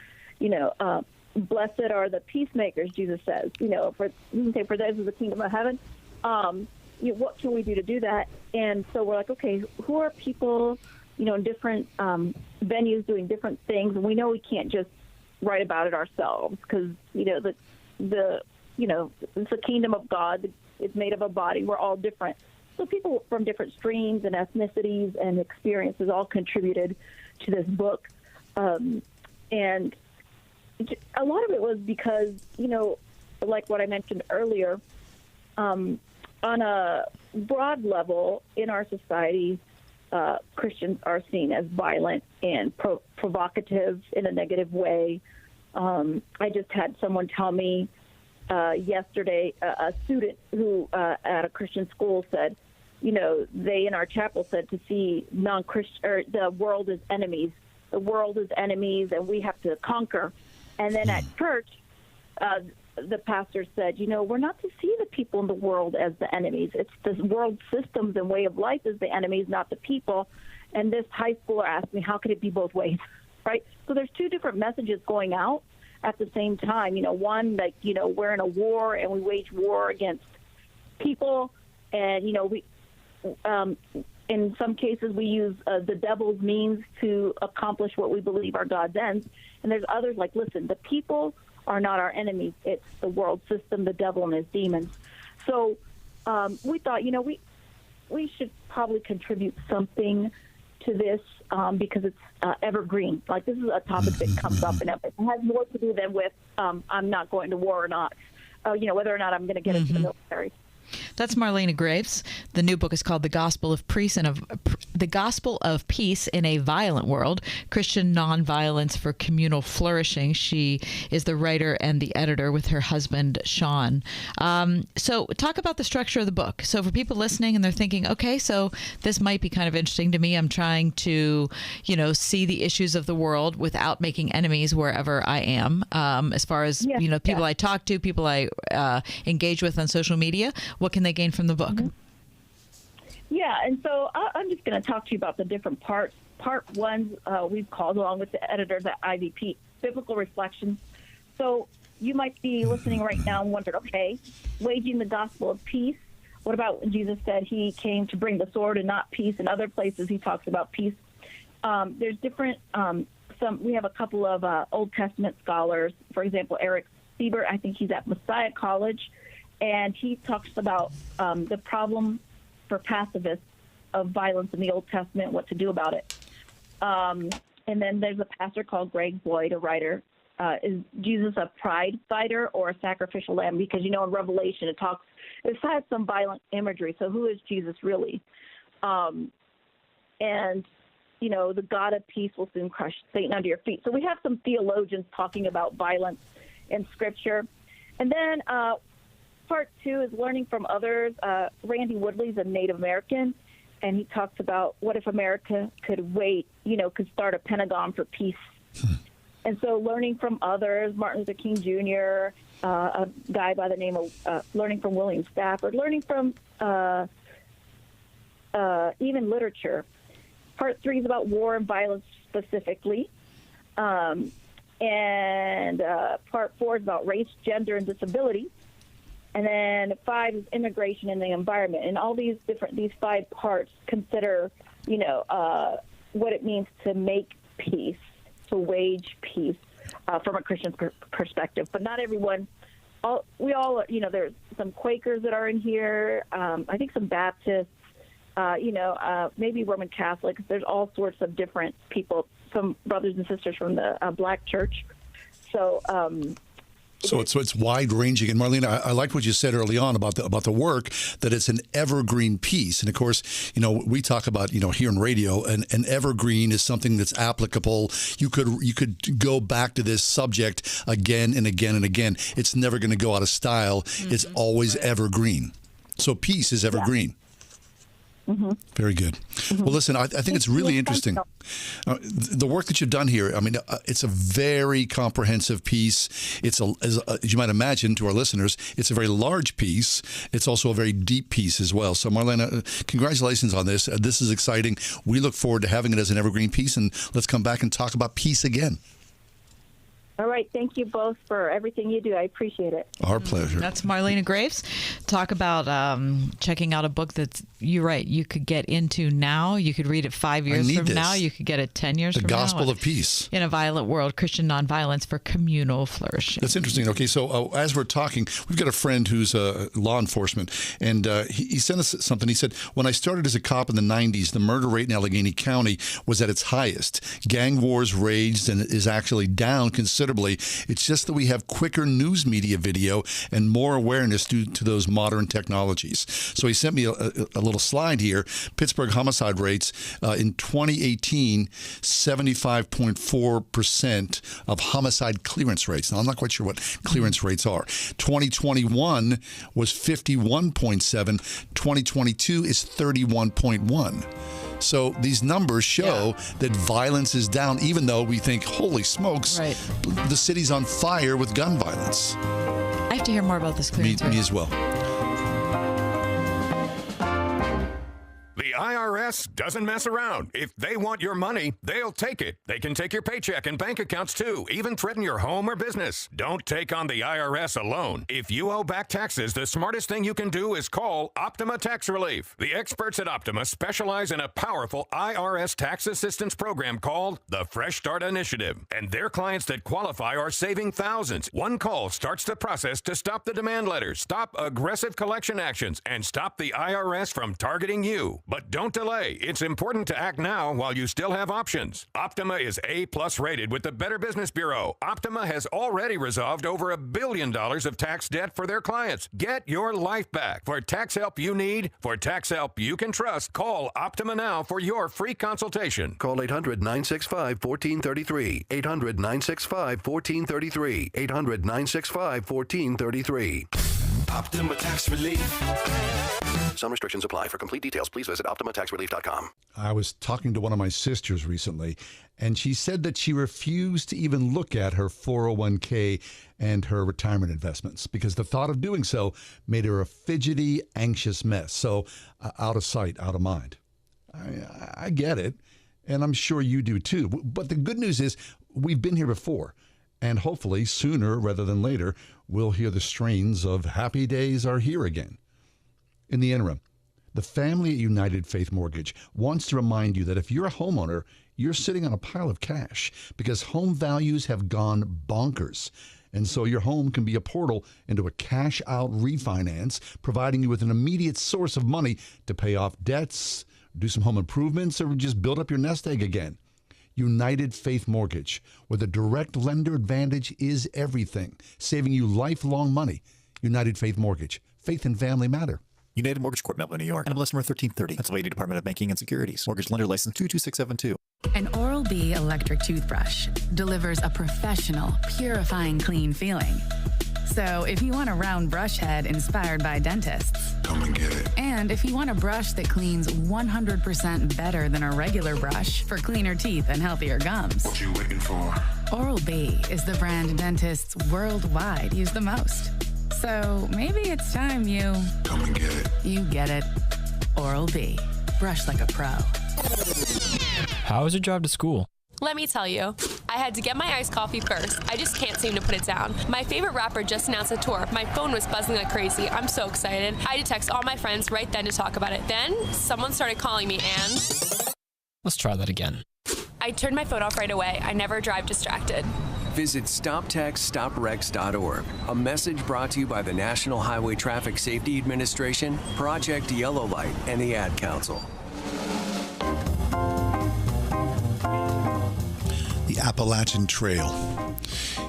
Blessed are the peacemakers, Jesus says. For those is the kingdom of heaven. What can we do to do that? And so we're like, okay, who are people, in different venues doing different things? And we know we can't just write about it ourselves, because it's the kingdom of God. It's made of a body. We're all different. So people from different streams and ethnicities and experiences all contributed to this book, and a lot of it was because, like what I mentioned earlier, on a broad level in our society, Christians are seen as violent and provocative in a negative way. I just had someone tell me yesterday, a student who at a Christian school said, they in our chapel said to see non-Christian, or the world as enemies. The world is enemies, and we have to conquer. And then at church, the pastor said, we're not to see the people in the world as the enemies. It's the world systems and way of life is the enemies, not the people. And this high schooler asked me, how could it be both ways, right? So there's two different messages going out at the same time. One, we're in a war, and we wage war against people. And, we in some cases, we use the devil's means to accomplish what we believe are God's ends. And there's others listen, the people are not our enemies. It's the world system, the devil and his demons. So we thought, we should probably contribute something to this because it's evergreen. This is a topic that comes up, and it has more to do than with I'm not going to war or not, whether or not I'm going to get into the military. That's Marlena Graves. The new book is called The Gospel of Peace in a Violent World, Christian Nonviolence for Communal Flourishing. She is the writer and the editor with her husband, Sean. So talk about the structure of the book. So for people listening and they're thinking, okay, so this might be kind of interesting to me. I'm trying to, see the issues of the world without making enemies wherever I am. As far as, people I talk to, people I engage with on social media, what can they gain from the book? Yeah, and so I'm just going to talk to you about the different parts. Part one, we've called, along with the editors at IVP, Biblical Reflections. So you might be listening right now and wondering, okay, waging the gospel of peace. What about when Jesus said he came to bring the sword and not peace? In other places, he talks about peace. There's different, we have a couple of Old Testament scholars. For example, Eric Siebert, I think he's at Siena College. And he talks about the problem for pacifists of violence in the Old Testament, what to do about it. And then there's a pastor called Greg Boyd, a writer, is Jesus a pride fighter or a sacrificial lamb? Because, in Revelation it has some violent imagery. So who is Jesus really? And, the God of peace will soon crush Satan under your feet. So we have some theologians talking about violence in Scripture. And then part 2 is learning from others. Randy Woodley's a Native American, and he talks about what if America could start a Pentagon for peace. And so learning from others, Martin Luther King Jr., a guy by the name of learning from William Stafford, learning from even literature. Part 3 is about war and violence specifically. And part 4 is about race, gender, and disability. And then 5 is immigration and the environment. And all these 5 parts consider, what it means to make peace, to wage peace from a Christian perspective. But not everyone. There's some Quakers that are in here. I think some Baptists. Maybe Roman Catholics. There's all sorts of different people. Some brothers and sisters from the Black Church. So it's wide ranging. And Marlena, I liked what you said early on about the work, that it's an evergreen piece. And of course, we talk about here in radio, and an evergreen is something that's applicable. You could go back to this subject again and again and again. It's never going to go out of style. Mm-hmm. It's always evergreen. So peace is evergreen. Yeah. Mm-hmm. Very good. Mm-hmm. Well, listen, I think it's really interesting. The work that you've done here, it's a very comprehensive piece. It's, as you might imagine to our listeners, it's a very large piece. It's also a very deep piece as well. So, Marlena, congratulations on this. This is exciting. We look forward to having it as an evergreen piece, and let's come back and talk about peace again. All right. Thank you both for everything you do. I appreciate it. Our pleasure. That's Marlena Graves. Talk about checking out a book that's, you're right, you could get into now. You could read it 5 years from now. You could get it 10 years from now. The Gospel of Peace. In a Violent World, Christian Nonviolence for Communal Flourishing. That's interesting. Okay, so as we're talking, we've got a friend who's law enforcement, and he sent us something. He said, when I started as a cop in the 90s, the murder rate in Allegheny County was at its highest. Gang wars raged and is actually down considerably. It's just that we have quicker news media video and more awareness due to those modern technologies. So he sent me a little slide here. Pittsburgh homicide rates in 2018, 75.4% of homicide clearance rates. Now, I'm not quite sure what clearance rates are. 2021 was 51.7. 2022 is 31.1. So these numbers show that violence is down, even though we think, holy smokes, the city's on fire with gun violence. I have to hear more about this clearance rate. Me as well. The IRS doesn't mess around. If they want your money, they'll take it. They can take your paycheck and bank accounts too, even threaten your home or business. Don't take on the IRS alone. If you owe back taxes, the smartest thing you can do is call Optima Tax Relief. The experts at Optima specialize in a powerful IRS tax assistance program called the Fresh Start Initiative. And their clients that qualify are saving thousands. One call starts the process to stop the demand letters, stop aggressive collection actions, and stop the IRS from targeting you. But don't delay. It's important to act now while you still have options. Optima is A+ rated with the Better Business Bureau. Optima has already resolved over $1 billion of tax debt for their clients. Get your life back. For tax help you need, for tax help you can trust, call Optima now for your free consultation. Call 800-965-1433. 800-965-1433. 800-965-1433. Optima Tax Relief. Some restrictions apply. For complete details, please visit OptimaTaxRelief.com. I was talking to one of my sisters recently, and she said that she refused to even look at her 401k and her retirement investments because the thought of doing so made her a fidgety, anxious mess. So out of sight, out of mind. I get it, and I'm sure you do too. But the good news is we've been here before, and hopefully sooner rather than later, we'll hear the strains of happy days are here again. In the interim, the family at United Faith Mortgage wants to remind you that if you're a homeowner, you're sitting on a pile of cash because home values have gone bonkers. And so your home can be a portal into a cash-out refinance, providing you with an immediate source of money to pay off debts, do some home improvements, or just build up your nest egg again. United Faith Mortgage, where the direct lender advantage is everything, saving you lifelong money. United Faith Mortgage. Faith and family matter. United Mortgage Corp, Melville, New York. NMLS number 1330. Pennsylvania Department of Banking and Securities. Mortgage lender license 22672. An Oral-B electric toothbrush delivers a professional, purifying, clean feeling. So if you want a round brush head inspired by dentists, come and get it. And if you want a brush that cleans 100% better than a regular brush for cleaner teeth and healthier gums, what you waiting for? Oral-B is the brand dentists worldwide use the most. So maybe it's time you... come and get it. You get it. Oral-B. Brush like a pro. How is your drive to school? Let me tell you, I had to get my iced coffee first. I just can't seem to put it down. My favorite rapper just announced a tour. My phone was buzzing like crazy. I'm so excited. I had to text all my friends right then to talk about it. Then, someone started calling me and... Let's try that again. I turned my phone off right away. I never drive distracted. Visit StopTextStopWrecks.org. A message brought to you by the National Highway Traffic Safety Administration, Project Yellow Light, and the Ad Council. The Appalachian Trail.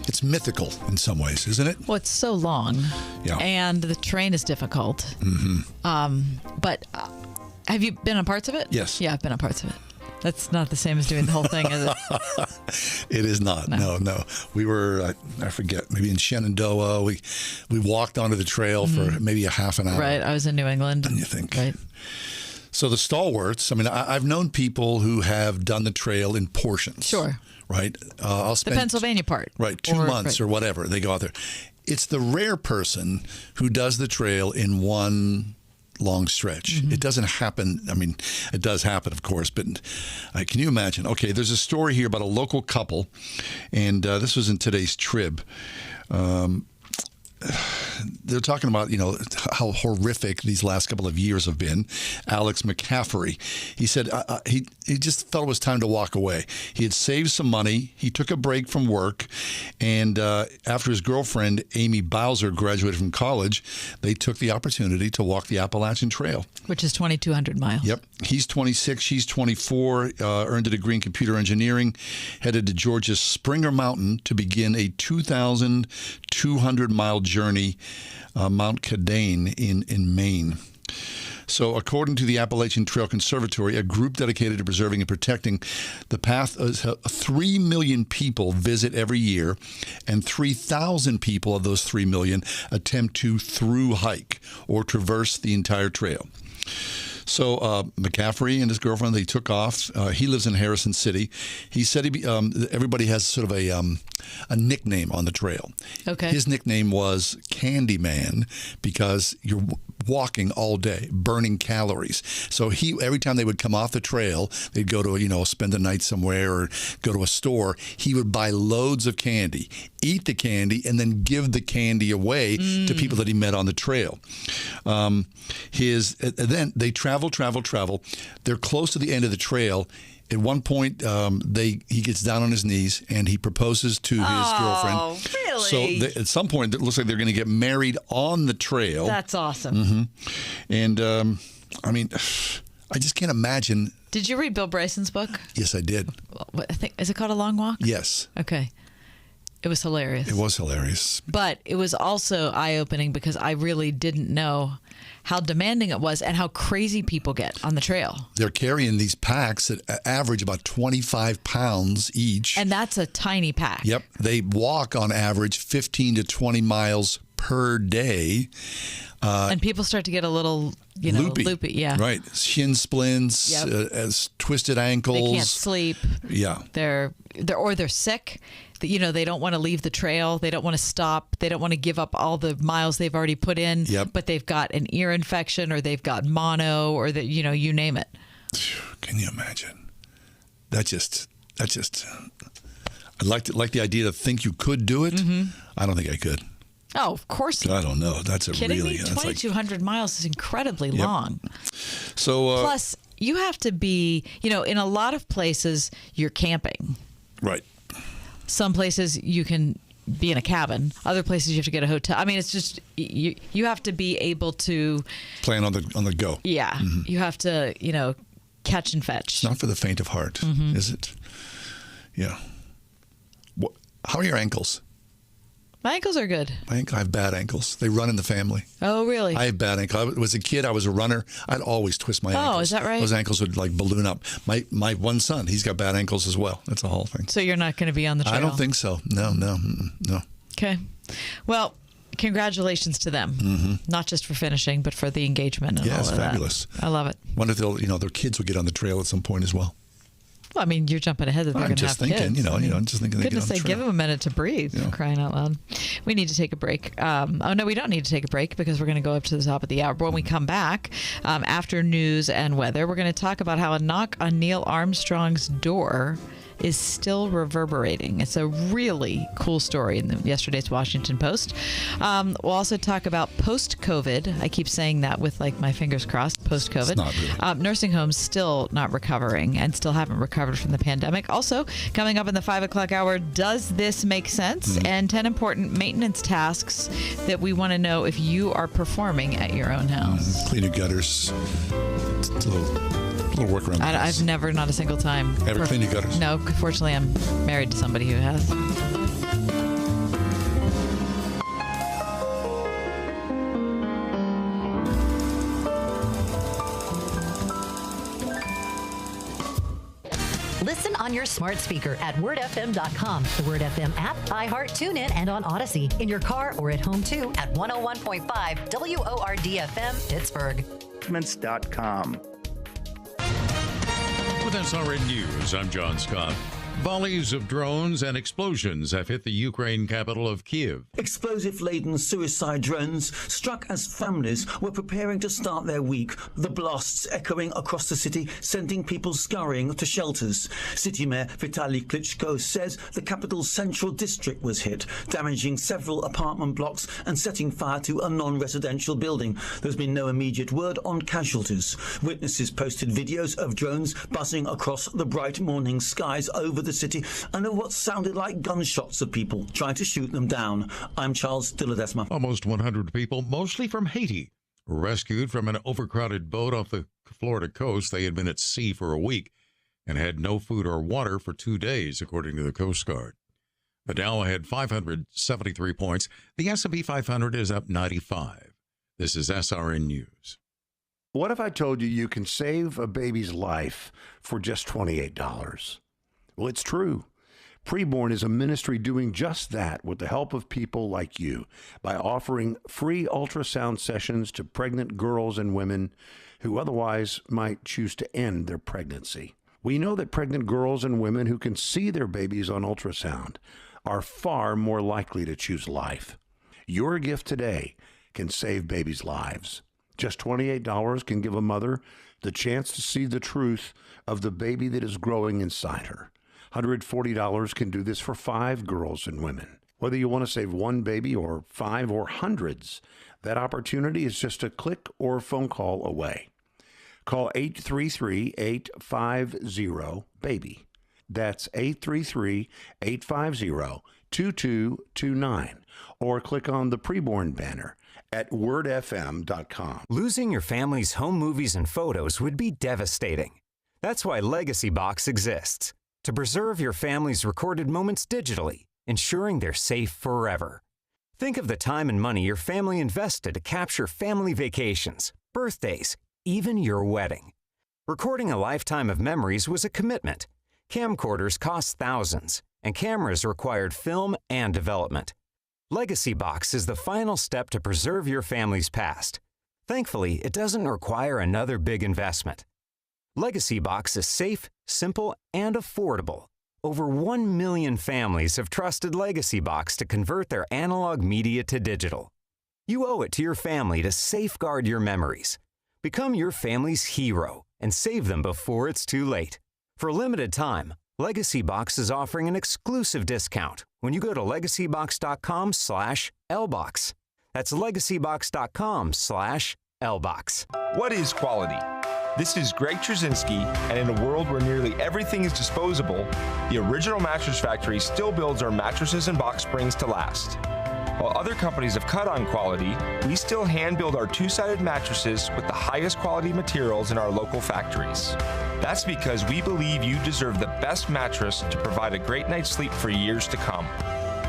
It's mythical in some ways, isn't it? Well, it's so long. Yeah. And the terrain is difficult. Mm-hmm. But have you been on parts of it? Yes. Yeah, I've been on parts of it. That's not the same as doing the whole thing, is it? It is not. No. We were, I forget, maybe in Shenandoah. We walked onto the trail for maybe a half an hour. Right. I was in New England. And you think. Right. So the stalwarts, I mean, I've known people who have done the trail in portions. Sure. Right? I'll spend the Pennsylvania part. Right. 2 months or whatever. They go out there. It's the rare person who does the trail in one long stretch. It doesn't happen. I mean, it does happen, of course, but can you imagine? Okay, there's a story here about a local couple, and this was in today's Trib. They're talking about, how horrific these last couple of years have been. Alex McCaffrey, he said he just felt it was time to walk away. He had saved some money. He took a break from work. And after his girlfriend, Amy Bowser, graduated from college, they took the opportunity to walk the Appalachian Trail. Which is 2,200 miles. Yep. He's 26. She's 24. Earned a degree in computer engineering. Headed to Georgia's Springer Mountain to begin a 2,200-mile journey, Mount Cadane in Maine. So according to the Appalachian Trail Conservatory, a group dedicated to preserving and protecting the path, 3 million people visit every year, and 3,000 people of those 3 million attempt to through hike or traverse the entire trail. So McCaffrey and his girlfriend, they took off. He lives in Harrison City. He said everybody has sort of a nickname on the trail. Okay. His nickname was Candyman because you're walking all day, burning calories. So every time they would come off the trail, they'd go to, spend the night somewhere or go to a store. He would buy loads of candy, eat the candy, and then give the candy away to people that he met on the trail. Then they travel. They're close to the end of the trail. At one point, he gets down on his knees and he proposes to his girlfriend. Oh, really? So at some point, it looks like they're going to get married on the trail. That's awesome. Mm-hmm. And I mean, I just can't imagine. Did you read Bill Bryson's book? Yes, I did. Is it called A Long Walk? Yes. Okay. It was hilarious. It was hilarious. But it was also eye-opening because I really didn't know how demanding it was and how crazy people get on the trail. They're carrying these packs that average about 25 pounds each. And that's a tiny pack. Yep. They walk on average 15 to 20 miles per day. And people start to get a little, loopy. Yeah. Right. Shin splints, twisted ankles. They can't sleep. Yeah. They're sick. They don't want to leave the trail. They don't want to stop. They don't want to give up all the miles they've already put in. Yep. But they've got an ear infection or they've got mono or you name it. Can you imagine? That just I like the idea to think you could do it. Mm-hmm. I don't think I could. Oh, of course. I don't know. That's kidding me? 2,200 miles is incredibly long. So plus, you have to be, in a lot of places you're camping. Right. Some places you can be in a cabin. Other places you have to get a hotel. I mean, it's just you have to be able to plan on the go. Yeah, you have to catch and fetch. It's not for the faint of heart, is it? Yeah. How are your ankles? My ankles are good. I have bad ankles. They run in the family. Oh, really? I have bad ankles. As a kid, I was a runner. I'd always twist my ankles. Oh, is that right? Those ankles would like balloon up. My one son, he's got bad ankles as well. That's a whole thing. So you're not going to be on the trail? I don't think so. No. Okay. Well, congratulations to them. Mm-hmm. Not just for finishing, but for the engagement and all of fabulous. that. I love it. Wonder if their kids will get on the trail at some point as well. Well, I mean, you're jumping ahead that they're going to have kids. I'm just thinking. Goodness sake, give them a minute to breathe. Yeah. Crying out loud. We need to take a break. No, we don't need to take a break because we're going to go up to the top of the hour. But when we come back, after news and weather, we're going to talk about how a knock on Neil Armstrong's door is still reverberating. It's a really cool story in yesterday's Washington Post. We'll also talk about post-COVID. I keep saying that with like my fingers crossed, post-COVID. It's not really. Nursing homes still not recovering and still haven't recovered from the pandemic. Also, coming up in the 5 o'clock hour, does this make sense? And 10 important maintenance tasks that we want to know if you are performing at your own house. Clean your gutters. It's a little work around. I've never, not a single time. Ever clean your gutters? No, fortunately, I'm married to somebody who has. Listen on your smart speaker at wordfm.com, the Word FM app, iHeart, TuneIn, and on Odyssey. In your car or at home, too, at 101.5 WORD-FM, Pittsburgh. .com. With SRN News, I'm John Scott. Volleys of drones and explosions have hit the Ukraine capital of Kyiv. Explosive-laden suicide drones struck as families were preparing to start their week. The blasts echoing across the city, sending people scurrying to shelters. City Mayor Vitaly Klitschko says the capital's central district was hit, damaging several apartment blocks and setting fire to a non-residential building. There's been no immediate word on casualties. Witnesses posted videos of drones buzzing across the bright morning skies over the city and of what sounded like gunshots of people trying to shoot them down. I'm Charles Dilladesma. Almost 100 people, mostly from Haiti, were rescued from an overcrowded boat off the Florida coast. They had been at sea for a week and had no food or water for 2 days, according to the Coast Guard. The Dow had 573 points. The S&P 500 is up 95. This is SRN News. What if I told you you can save a baby's life for just $28? Well, it's true. Preborn is a ministry doing just that with the help of people like you by offering free ultrasound sessions to pregnant girls and women who otherwise might choose to end their pregnancy. We know that pregnant girls and women who can see their babies on ultrasound are far more likely to choose life. Your gift today can save babies' lives. Just $28 can give a mother the chance to see the truth of the baby that is growing inside her. $140 can do this for 5 girls and women. Whether you want to save one baby or 5 or hundreds, that opportunity is just a click or phone call away. Call 833-850-BABY. That's 833-850-2229. Or click on the Preborn banner at wordfm.com. Losing your family's home movies and photos would be devastating. That's why Legacy Box exists. To preserve your family's recorded moments digitally, ensuring they're safe forever. Think of the time and money your family invested to capture family vacations, birthdays, even your wedding. Recording a lifetime of memories was a commitment. Camcorders cost thousands, and cameras required film and development. Legacy Box is the final step to preserve your family's past. Thankfully, it doesn't require another big investment. Legacy Box is safe, simple, and affordable. Over 1 million families have trusted Legacy Box to convert their analog media to digital. You owe it to your family to safeguard your memories. Become your family's hero and save them before it's too late. For a limited time, Legacy Box is offering an exclusive discount when you go to legacybox.com/LBOX. That's legacybox.com/LBOX. What is quality? This is Greg Trzynski, and in a world where nearly everything is disposable, the original Mattress Factory still builds our mattresses and box springs to last. While other companies have cut on quality, we still hand build our two-sided mattresses with the highest quality materials in our local factories. That's because we believe you deserve the best mattress to provide a great night's sleep for years to come.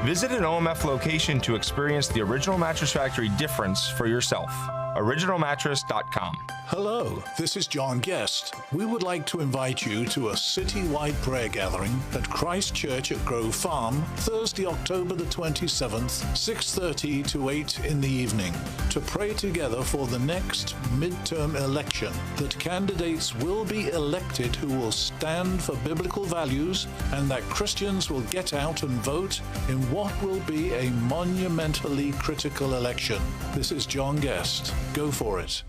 Visit an OMF location to experience the Original Mattress Factory difference for yourself. OriginalMattress.com. Hello, this is John Guest. We would like to invite you to a citywide prayer gathering at Christ Church at Grove Farm, Thursday, October the 27th, 6:30 to 8 in the evening, to pray together for the next midterm election, that candidates will be elected who will stand for biblical values, and that Christians will get out and vote in what will be a monumentally critical election. This is John Guest. Go for it.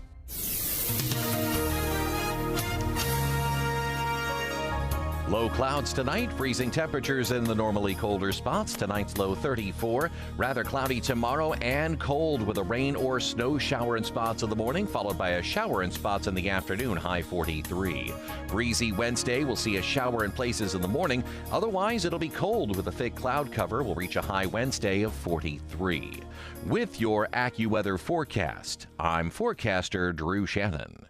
Low clouds tonight, freezing temperatures in the normally colder spots. Tonight's low 34. Rather cloudy tomorrow and cold with a rain or snow shower in spots in the morning, followed by a shower in spots in the afternoon, high 43. Breezy Wednesday, we'll see a shower in places in the morning. Otherwise, it'll be cold with a thick cloud cover. We'll reach a high Wednesday of 43. With your AccuWeather forecast, I'm forecaster Drew Shannon.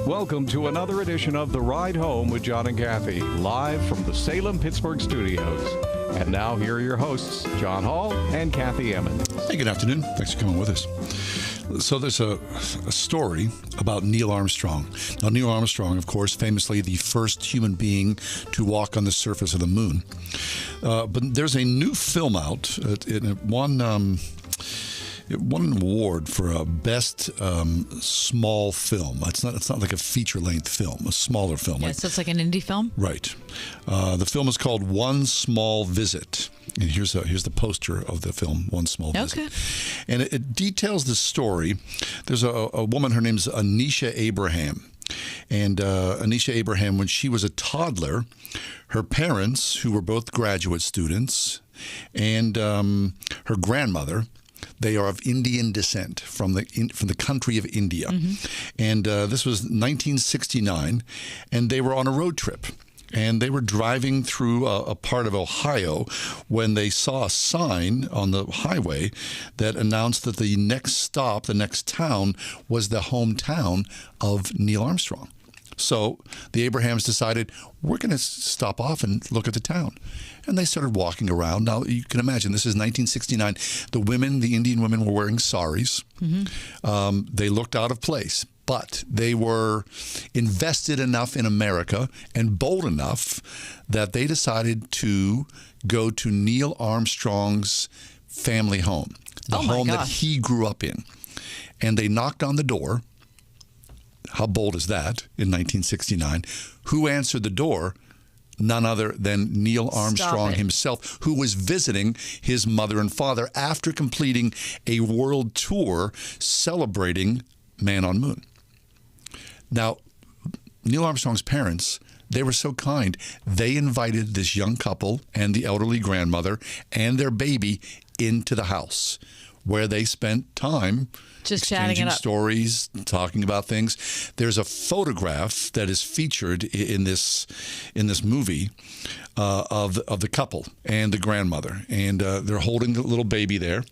Welcome to another edition of The Ride Home with John and Kathy, live from the Salem-Pittsburgh studios. And now here are your hosts, John Hall and Kathy Emmons. Hey, good afternoon. Thanks for coming with us. So there's a story about Neil Armstrong. Now, Neil Armstrong, of course, famously the first human being to walk on the surface of the moon. But there's a new film out. It won an award for a best small film. It's not like a feature-length film, a smaller film. Yeah, so it's like an indie film? Right. The film is called One Small Visit. And here's the poster of the film, One Small Visit. Okay. And it details the story. There's a woman, her name's Anisha Abraham. And Anisha Abraham, when she was a toddler, her parents, who were both graduate students, and her grandmother, they are of Indian descent from the country of India. Mm-hmm. And this was 1969, and they were on a road trip. And they were driving through a part of Ohio when they saw a sign on the highway that announced that the next stop, the next town, was the hometown of Neil Armstrong. So the Abrahams decided, we're going to stop off and look at the town. And they started walking around. Now, you can imagine, this is 1969. The Indian women were wearing saris. Mm-hmm. They looked out of place. But they were invested enough in America and bold enough that they decided to go to Neil Armstrong's family home, the home that he grew up in. And they knocked on the door. How bold is that in 1969? Who answered the door? None other than Neil Armstrong himself, who was visiting his mother and father after completing a world tour celebrating Man on Moon. Now, Neil Armstrong's parents, they were so kind. They invited this young couple and the elderly grandmother and their baby into the house, where they spent time just chatting it up, stories, talking about things. There's a photograph that is featured in this movie of the couple and the grandmother, and they're holding the little baby there,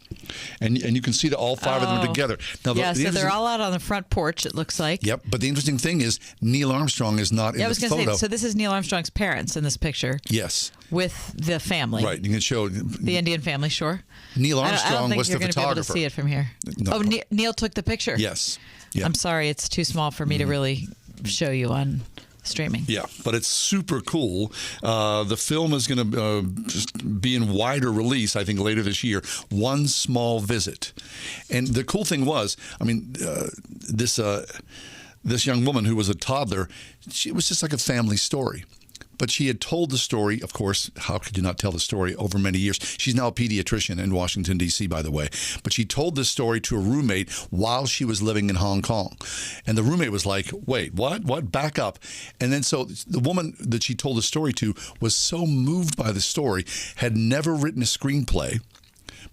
and you can see all five of them together. Now, so they're all out on the front porch, it looks like. Yep, but the interesting thing is Neil Armstrong is not in the photo. I was going to say, so this is Neil Armstrong's parents in this picture. Yes. With the family. Right, you can show the Indian family, sure. Neil Armstrong was the photographer. I don't think you're going to be able to see it from here. No. Neil took the picture? Yes. Yeah. I'm sorry, it's too small for me to really show you on streaming. Yeah, but it's super cool. The film is going to just be in wider release, I think, later this year. One Small Visit. And the cool thing was, I mean, this young woman who was a toddler, it was just like a family story. But she had told the story, of course, how could you not tell the story, over many years. She's now a pediatrician in Washington, D.C., by the way. But she told this story to a roommate while she was living in Hong Kong. And the roommate was like, wait, what? Back up. And then so the woman that she told the story to was so moved by the story, had never written a screenplay,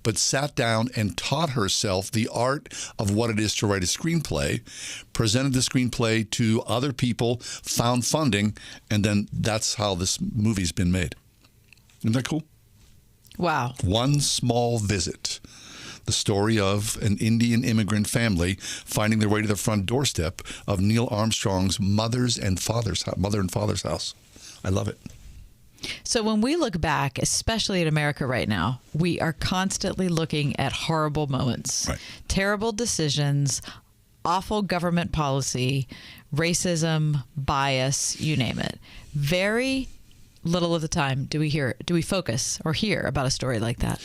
but sat down and taught herself the art of what it is to write a screenplay, presented the screenplay to other people, found funding, and then that's how this movie's been made. Isn't that cool? Wow. One Small Visit. The story of an Indian immigrant family finding their way to the front doorstep of Neil Armstrong's mother and father's house. I love it. So when we look back, especially at America right now, we are constantly looking at horrible moments, terrible decisions, awful government policy, racism, bias, you name it. Very little of the time do we focus or hear about a story like that.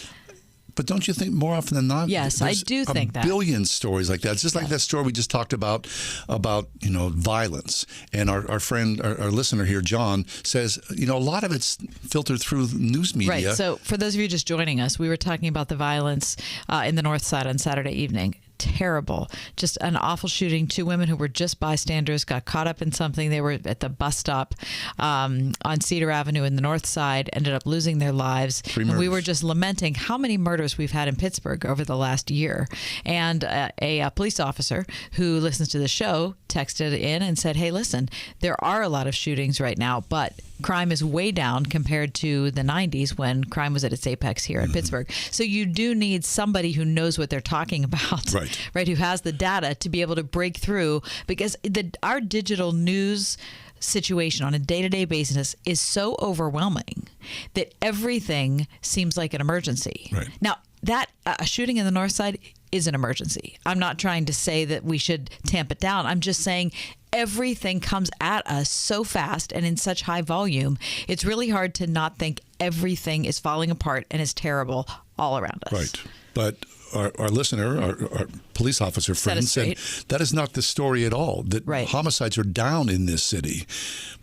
But don't you think more often than not? Yes, I do think that. A billion stories like that. It's just like that story we just talked about violence. And our friend, our listener here, John, says, a lot of it's filtered through news media. Right. So for those of you just joining us, we were talking about the violence in the North Side on Saturday evening. Terrible. Just an awful shooting. 2 women who were just bystanders got caught up in something. They were at the bus stop on Cedar Avenue in the North Side, ended up losing their lives. And we were just lamenting how many murders we've had in Pittsburgh over the last year. And a police officer who listens to the show texted in and said, hey, listen, there are a lot of shootings right now, but crime is way down compared to the 90s when crime was at its apex here in Pittsburgh. So you do need somebody who knows what they're talking about, right? Who has the data to be able to break through, because our digital news situation on a day-to-day basis is so overwhelming that everything seems like an emergency. Right. Now, that a shooting in the North Side is an emergency. I'm not trying to say that we should tamp it down. I'm just saying everything comes at us so fast and in such high volume. It's really hard to not think everything is falling apart and is terrible all around us. Right. But our listener, our police officer friend, said that is not the story at all, that homicides are down in this city.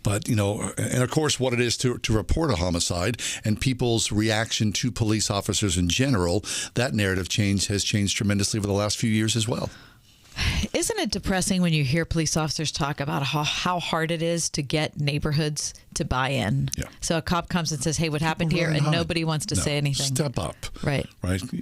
But, and of course, what it is to report a homicide and people's reaction to police officers in general, that narrative has changed tremendously over the last few years as well. Isn't it depressing when you hear police officers talk about how hard it is to get neighborhoods to buy in? Yeah. So a cop comes and says, hey, what happened here? And nobody wants to say anything. Step up. Right.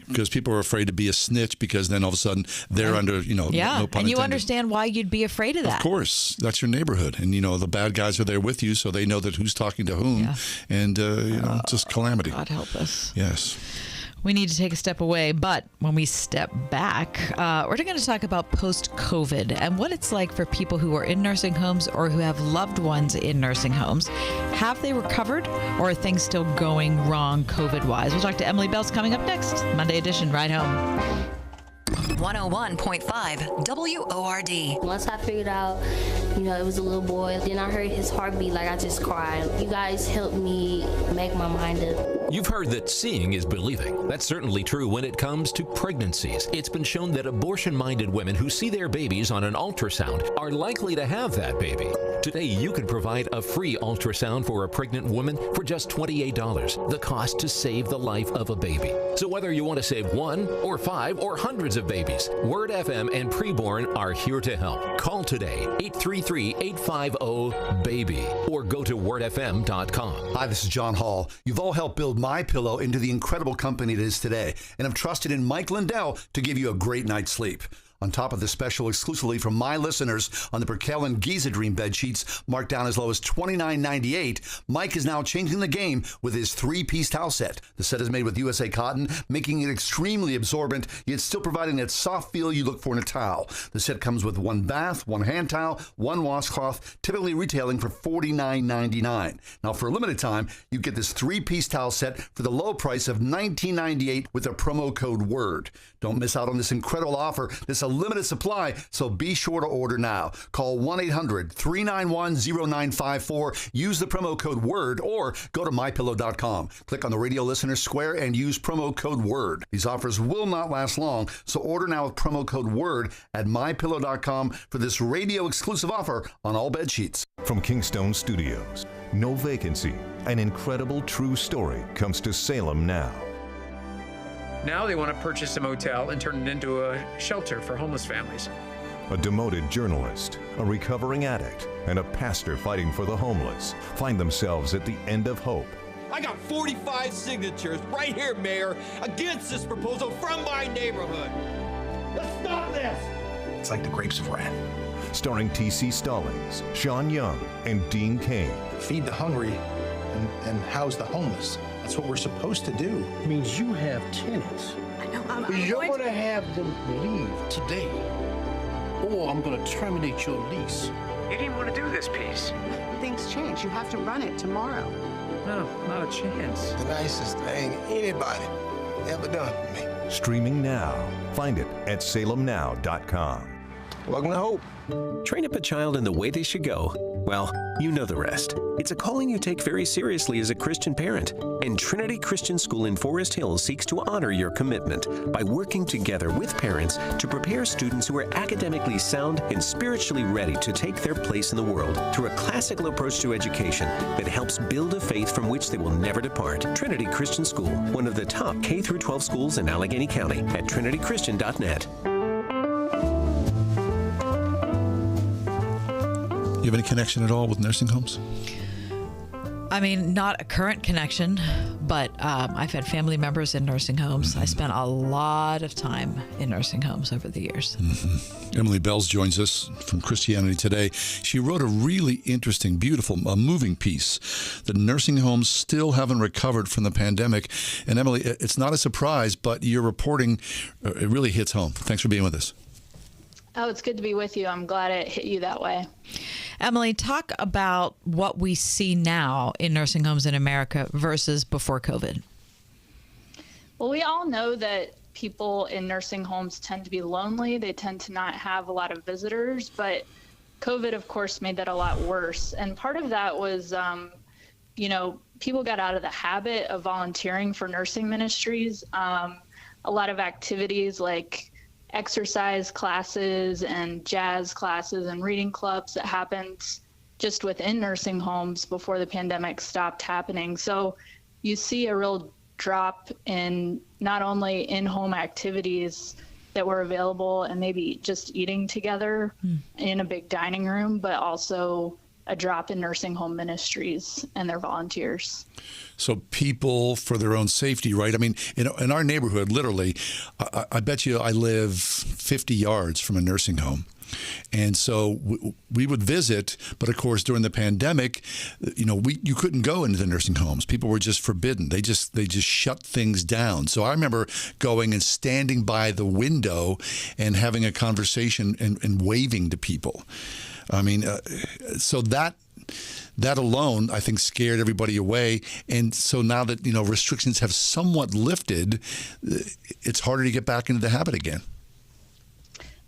Because people are afraid to be a snitch because then all of a sudden they're under, no pun intended. And you understand why you'd be afraid of that. Of course. That's your neighborhood. And, the bad guys are there with you, so they know that who's talking to whom. Yeah. And, it's just calamity. God help us. Yes. We need to take a step away, but when we step back, we're going to talk about post-COVID and what it's like for people who are in nursing homes or who have loved ones in nursing homes. Have they recovered, or are things still going wrong COVID-wise? We'll talk to Emily Belz coming up next. Monday edition, Ride Home. 101.5 WORD. Once I figured out, it was a little boy, then I heard his heartbeat, I just cried. You guys helped me make my mind up. You've heard that seeing is believing. That's certainly true when it comes to pregnancies. It's been shown that abortion-minded women who see their babies on an ultrasound are likely to have that baby. Today, you can provide a free ultrasound for a pregnant woman for just $28, the cost to save the life of a baby. So whether you want to save 1 or 5 or hundreds of babies, Word FM and Preborn are here to help. Call today, 833-850-BABY, or go to wordfm.com. Hi, this is John Hall. You've all helped build MyPillow into the incredible company it is today, and I've trusted in Mike Lindell to give you a great night's sleep. On top of the special exclusively from my listeners on the Perkel and Giza Dream bed sheets marked down as low as $29.98, Mike is now changing the game with his 3-piece towel set. The set is made with USA cotton, making it extremely absorbent, yet still providing that soft feel you look for in a towel. The set comes with 1 bath, 1 hand towel, 1 washcloth, typically retailing for $49.99. Now, for a limited time, you get this 3-piece towel set for the low price of $19.98 with a promo code WORD. Don't miss out on this incredible offer. This is a limited supply, so be sure to order now. Call 1-800-391-0954. Use the promo code WORD or go to mypillow.com. Click on the radio listener square and use promo code WORD. These offers will not last long, so order now with promo code WORD at mypillow.com for this radio exclusive offer on all bed sheets. From Kingstone Studios, no vacancy, an incredible true story comes to Salem now. Now they want to purchase a motel and turn it into a shelter for homeless families. A demoted journalist, a recovering addict, and a pastor fighting for the homeless find themselves at the end of hope. I got 45 signatures right here, Mayor, against this proposal from my neighborhood. Let's stop this. It's like the grapes of wrath. Starring T.C. Stallings, Sean Young, and Dean Cain. Feed the hungry and house the homeless. That's what we're supposed to do. It means you have tenants. I know. You're going to have them leave today, or I'm going to terminate your lease. You didn't want to do this piece. Things change. You have to run it tomorrow. No, not a chance. The nicest thing anybody ever done for me. Streaming now. Find it at salemnow.com. Welcome to Hope. Train up a child in the way they should go. Well, you know the rest. It's a calling you take very seriously as a Christian parent. And Trinity Christian School in Forest Hills seeks to honor your commitment by working together with parents to prepare students who are academically sound and spiritually ready to take their place in the world through a classical approach to education that helps build a faith from which they will never depart. Trinity Christian School, one of the top K-12 schools in Allegheny County, at trinitychristian.net. You have any connection at all with nursing homes? I mean, not a current connection, but I've had family members in nursing homes. Mm-hmm. I spent a lot of time in nursing homes over the years. Mm-hmm. Emily Belz joins us from Christianity Today. She wrote a really interesting, beautiful, moving piece that nursing homes still haven't recovered from the pandemic. And Emily, it's not a surprise, but your reporting, it really hits home. Thanks for being with us. Oh, it's good to be with you. I'm glad it hit you that way. Emily, talk about what we see now in nursing homes in America versus before COVID. Well, we all know that people in nursing homes tend to be lonely. They tend to not have a lot of visitors, but COVID, of course, made that a lot worse. And part of that was, people got out of the habit of volunteering for nursing ministries. A lot of activities like exercise classes and jazz classes and reading clubs that happened just within nursing homes before the pandemic stopped happening. So you see a real drop in not only in-home activities that were available and maybe just eating together in a big dining room, but also a drop in nursing home ministries and their volunteers. So people, for their own safety, right? I mean, in our neighborhood, literally, I bet you I live 50 yards from a nursing home. And so we would visit, but of course during the pandemic, you couldn't go into the nursing homes. People were just forbidden. They just shut things down. So I remember going and standing by the window and having a conversation and waving to people. I mean, so that alone, I think, scared everybody away. And so now that, restrictions have somewhat lifted, it's harder to get back into the habit again.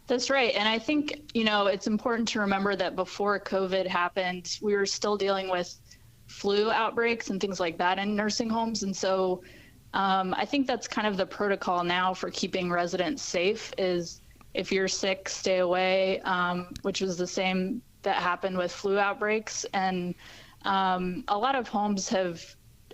That's right. And I think, it's important to remember that before COVID happened, we were still dealing with flu outbreaks and things like that in nursing homes. And so I think that's kind of the protocol now for keeping residents safe is if you're sick, stay away, which was the same that happened with flu outbreaks. And a lot of homes have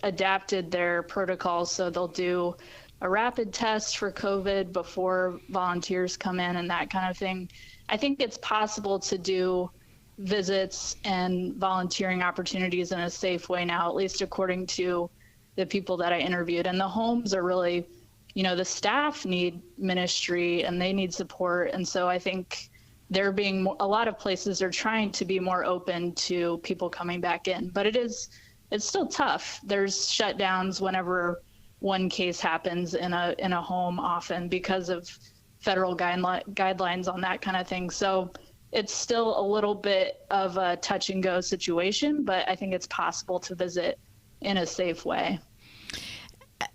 adapted their protocols, so they'll do a rapid test for COVID before volunteers come in and that kind of thing. I think it's possible to do visits and volunteering opportunities in a safe way now, at least according to the people that I interviewed. And the homes are really, the staff need ministry and they need support. And so I think a lot of places are trying to be more open to people coming back in, but it's still tough. There's shutdowns whenever one case happens in a home often because of federal guidelines on that kind of thing. So it's still a little bit of a touch and go situation, but I think it's possible to visit in a safe way.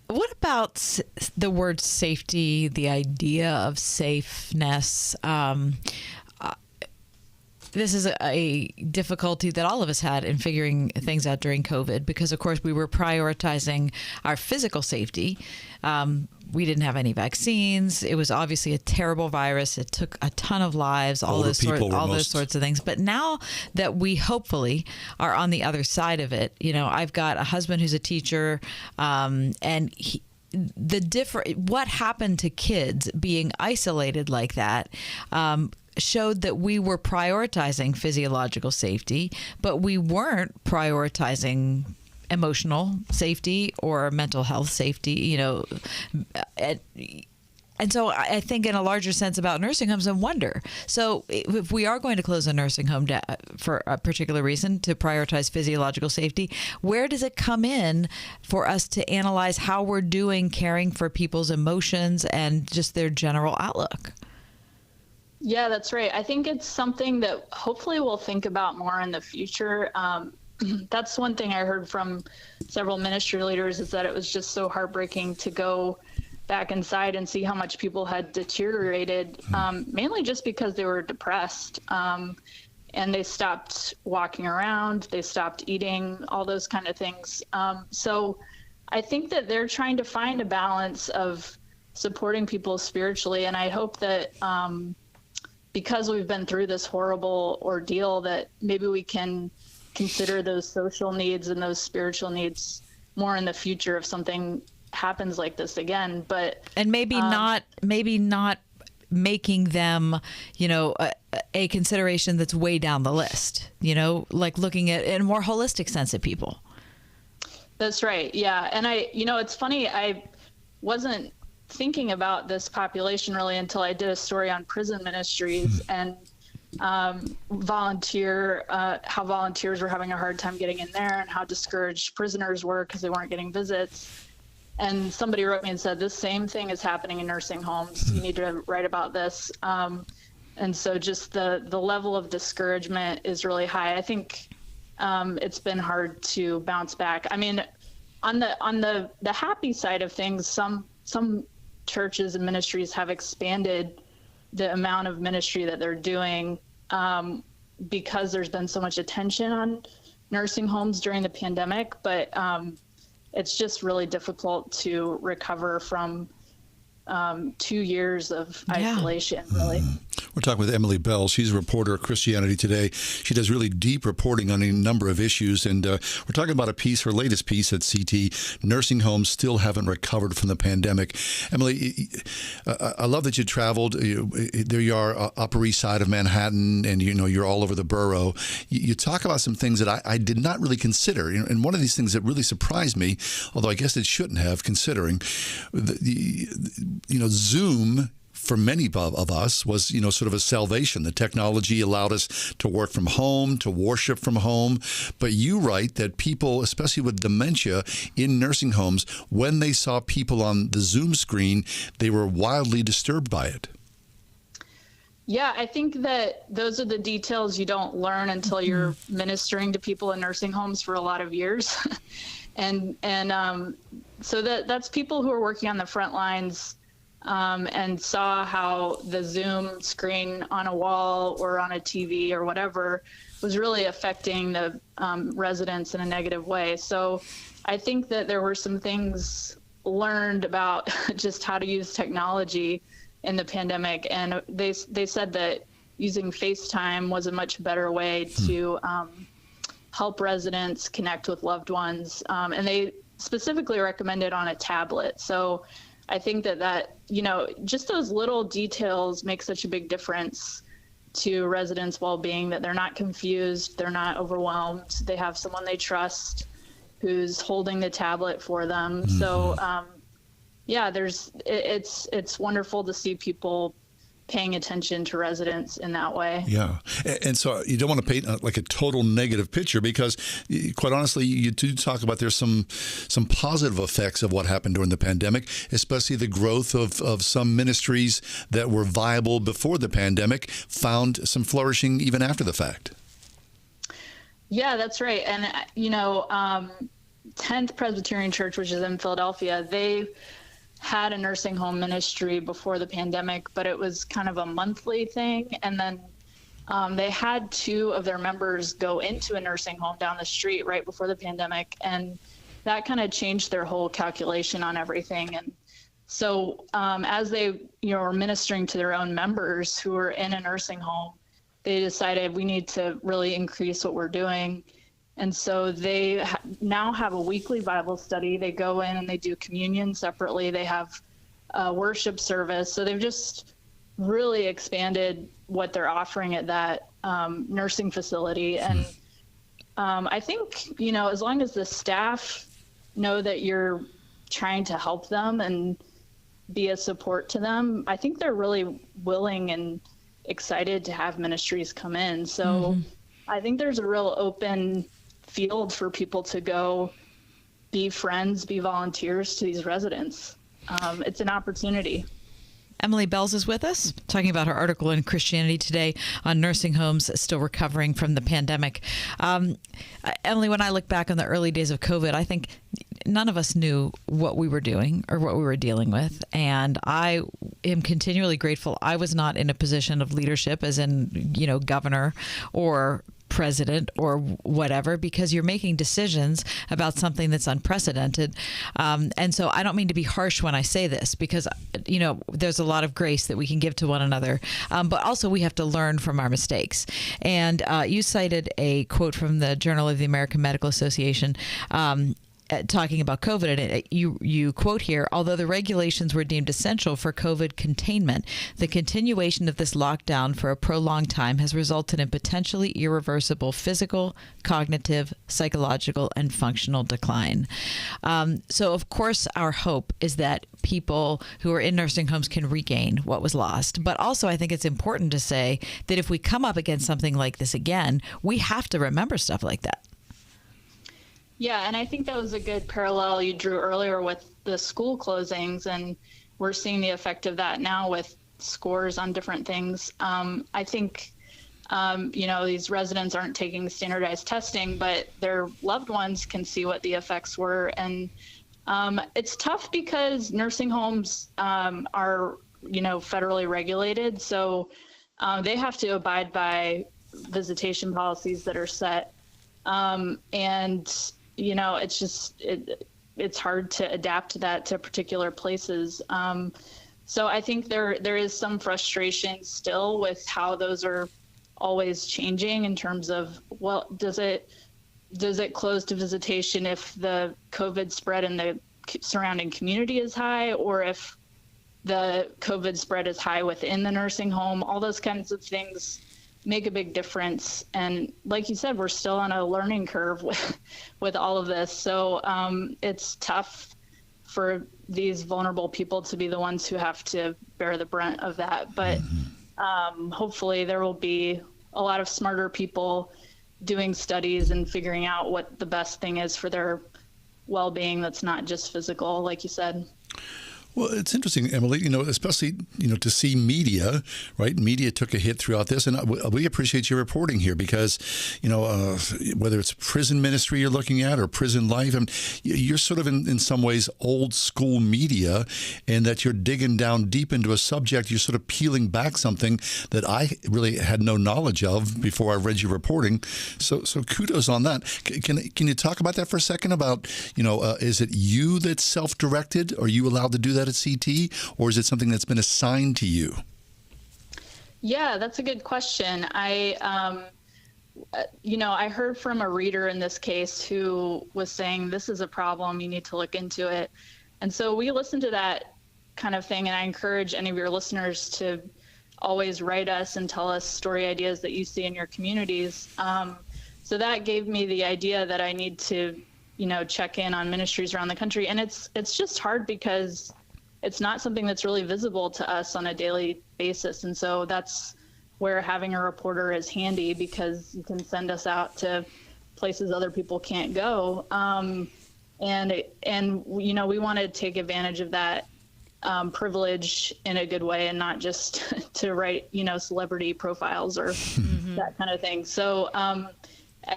What about the word safety, the idea of safeness? This is a difficulty that all of us had in figuring things out during COVID because, of course, we were prioritizing our physical safety. We didn't have any vaccines. It was obviously a terrible virus. It took a ton of lives, all those sorts of things. But now that we hopefully are on the other side of it, I've got a husband who's a teacher, and what happened to kids being isolated like that showed that we were prioritizing physiological safety, but we weren't prioritizing emotional safety or mental health safety, and so I think in a larger sense about nursing homes, I wonder. So if we are going to close a nursing home for a particular reason to prioritize physiological safety, where does it come in for us to analyze how we're doing caring for people's emotions and just their general outlook? Yeah, that's right. I think it's something that hopefully we'll think about more in the future. That's one thing I heard from several ministry leaders, is that it was just so heartbreaking to go back inside and see how much people had deteriorated, mainly just because they were depressed, and they stopped walking around, they stopped eating, all those kind of things. So I think that they're trying to find a balance of supporting people spiritually, and I hope that because we've been through this horrible ordeal, that maybe we can consider those social needs and those spiritual needs more in the future if something happens like this again. And maybe not making them, a consideration that's way down the list, like looking at in a more holistic sense at people. That's right. Yeah. And it's funny, I wasn't thinking about this population really until I did a story on prison ministries and how volunteers were having a hard time getting in there and how discouraged prisoners were because they weren't getting visits. And somebody wrote me and said, this same thing is happening in nursing homes. You need to write about this. And so just the level of discouragement is really high. I think it's been hard to bounce back. I mean, on the happy side of things, some churches and ministries have expanded the amount of ministry that they're doing because there's been so much attention on nursing homes during the pandemic. But it's just really difficult to recover from 2 years of isolation, really. We're talking with Emily Belz. She's a reporter at Christianity Today. She does really deep reporting on a number of issues, and we're talking about her latest piece at CT, Nursing Homes Still Haven't Recovered from the Pandemic. Emily, I love that you traveled. There you are, Upper East Side of Manhattan, and you're all over the borough. You talk about some things that I did not really consider, and one of these things that really surprised me, although I guess it shouldn't have, considering Zoom for many of us was, sort of a salvation. The technology allowed us to work from home, to worship from home. But you write that people, especially with dementia in nursing homes, when they saw people on the Zoom screen, they were wildly disturbed by it. Yeah, I think that those are the details you don't learn until you're ministering to people in nursing homes for a lot of years. and so that's people who are working on the front lines and saw how the Zoom screen on a wall or on a TV or whatever was really affecting the residents in a negative way. So I think that there were some things learned about just how to use technology in the pandemic. And they said that using FaceTime was a much better way to help residents connect with loved ones. And they specifically recommended on a tablet. So I think that just those little details make such a big difference to residents' well-being, that they're not confused, they're not overwhelmed, they have someone they trust who's holding the tablet for them. Mm-hmm. So, it's wonderful to see people paying attention to residents in that way. Yeah. And so you don't want to paint like a total negative picture, because quite honestly, you do talk about there's some positive effects of what happened during the pandemic, especially the growth of some ministries that were viable before the pandemic found some flourishing even after the fact. Yeah, that's right. And, 10th Presbyterian Church, which is in Philadelphia, they had a nursing home ministry before the pandemic, but it was kind of a monthly thing. And then they had 2 of their members go into a nursing home down the street right before the pandemic. And that kind of changed their whole calculation on everything. And so as they were ministering to their own members who were in a nursing home, they decided we need to really increase what we're doing. And so they now have a weekly Bible study. They go in and they do communion separately. They have a worship service. So they've just really expanded what they're offering at that nursing facility. And I think, you know, as long as the staff know that you're trying to help them and be a support to them, I think they're really willing and excited to have ministries come in. So I think there's a real open field for people to go be friends, be volunteers to these residents. It's an opportunity. Emily Belz is with us, talking about her article in Christianity Today on nursing homes still recovering from the pandemic. Emily, when I look back on the early days of COVID, I think none of us knew what we were doing or what we were dealing with. And I am continually grateful I was not in a position of leadership, as in, you know, governor or president or whatever, because you're making decisions about something that's unprecedented. And so I don't mean to be harsh when I say this, because, you know, there's a lot of grace that we can give to one another. But also we have to learn from our mistakes. And you cited a quote from the Journal of the American Medical Association, talking about COVID, and you quote here, although the regulations were deemed essential for COVID containment, the continuation of this lockdown for a prolonged time has resulted in potentially irreversible physical, cognitive, psychological, and functional decline. So, of course, our hope is that people who are in nursing homes can regain what was lost. But also, I think it's important to say that if we come up against something like this again, we have to remember stuff like that. Yeah, and I think that was a good parallel you drew earlier with the school closings, and we're seeing the effect of that now with scores on different things. I think, you know, these residents aren't taking standardized testing, but their loved ones can see what the effects were. And it's tough because nursing homes are, you know, federally regulated. So they have to abide by visitation policies that are set. And you know, it's just, it's hard to adapt that to particular places. So I think there is some frustration still with how those are always changing in terms of, well, does it close to visitation if the COVID spread in the surrounding community is high, or if the COVID spread is high within the nursing home? All those kinds of things make a big difference. And like you said, we're still on a learning curve with all of this. So it's tough for these vulnerable people to be the ones who have to bear the brunt of that. But hopefully there will be a lot of smarter people doing studies and figuring out what the best thing is for their well-being that's not just physical, like you said. Well, it's interesting, Emily, you know, especially, you know, to see media, right? Media took a hit throughout this, and we appreciate your reporting here because, you know, whether it's prison ministry you're looking at or prison life, I mean, you're sort of in some ways old school media, and that you're digging down deep into a subject. You're sort of peeling back something that I really had no knowledge of before I read your reporting. So kudos on that. Can you talk about that for a second? About, you know, is it you that's self-directed? Are you allowed to do that at CT, or is it something that's been assigned to you? Yeah, that's a good question. You know, I heard from a reader in this case who was saying, this is a problem, you need to look into it. And so we listened to that kind of thing, and I encourage any of your listeners to always write us and tell us story ideas that you see in your communities. So that gave me the idea that I need to, you know, check in on ministries around the country. And it's just hard because it's not something that's really visible to us on a daily basis. And so that's where having a reporter is handy, because you can send us out to places other people can't go. And you know, we want to take advantage of that privilege in a good way, and not just to write, you know, celebrity profiles or that kind of thing. So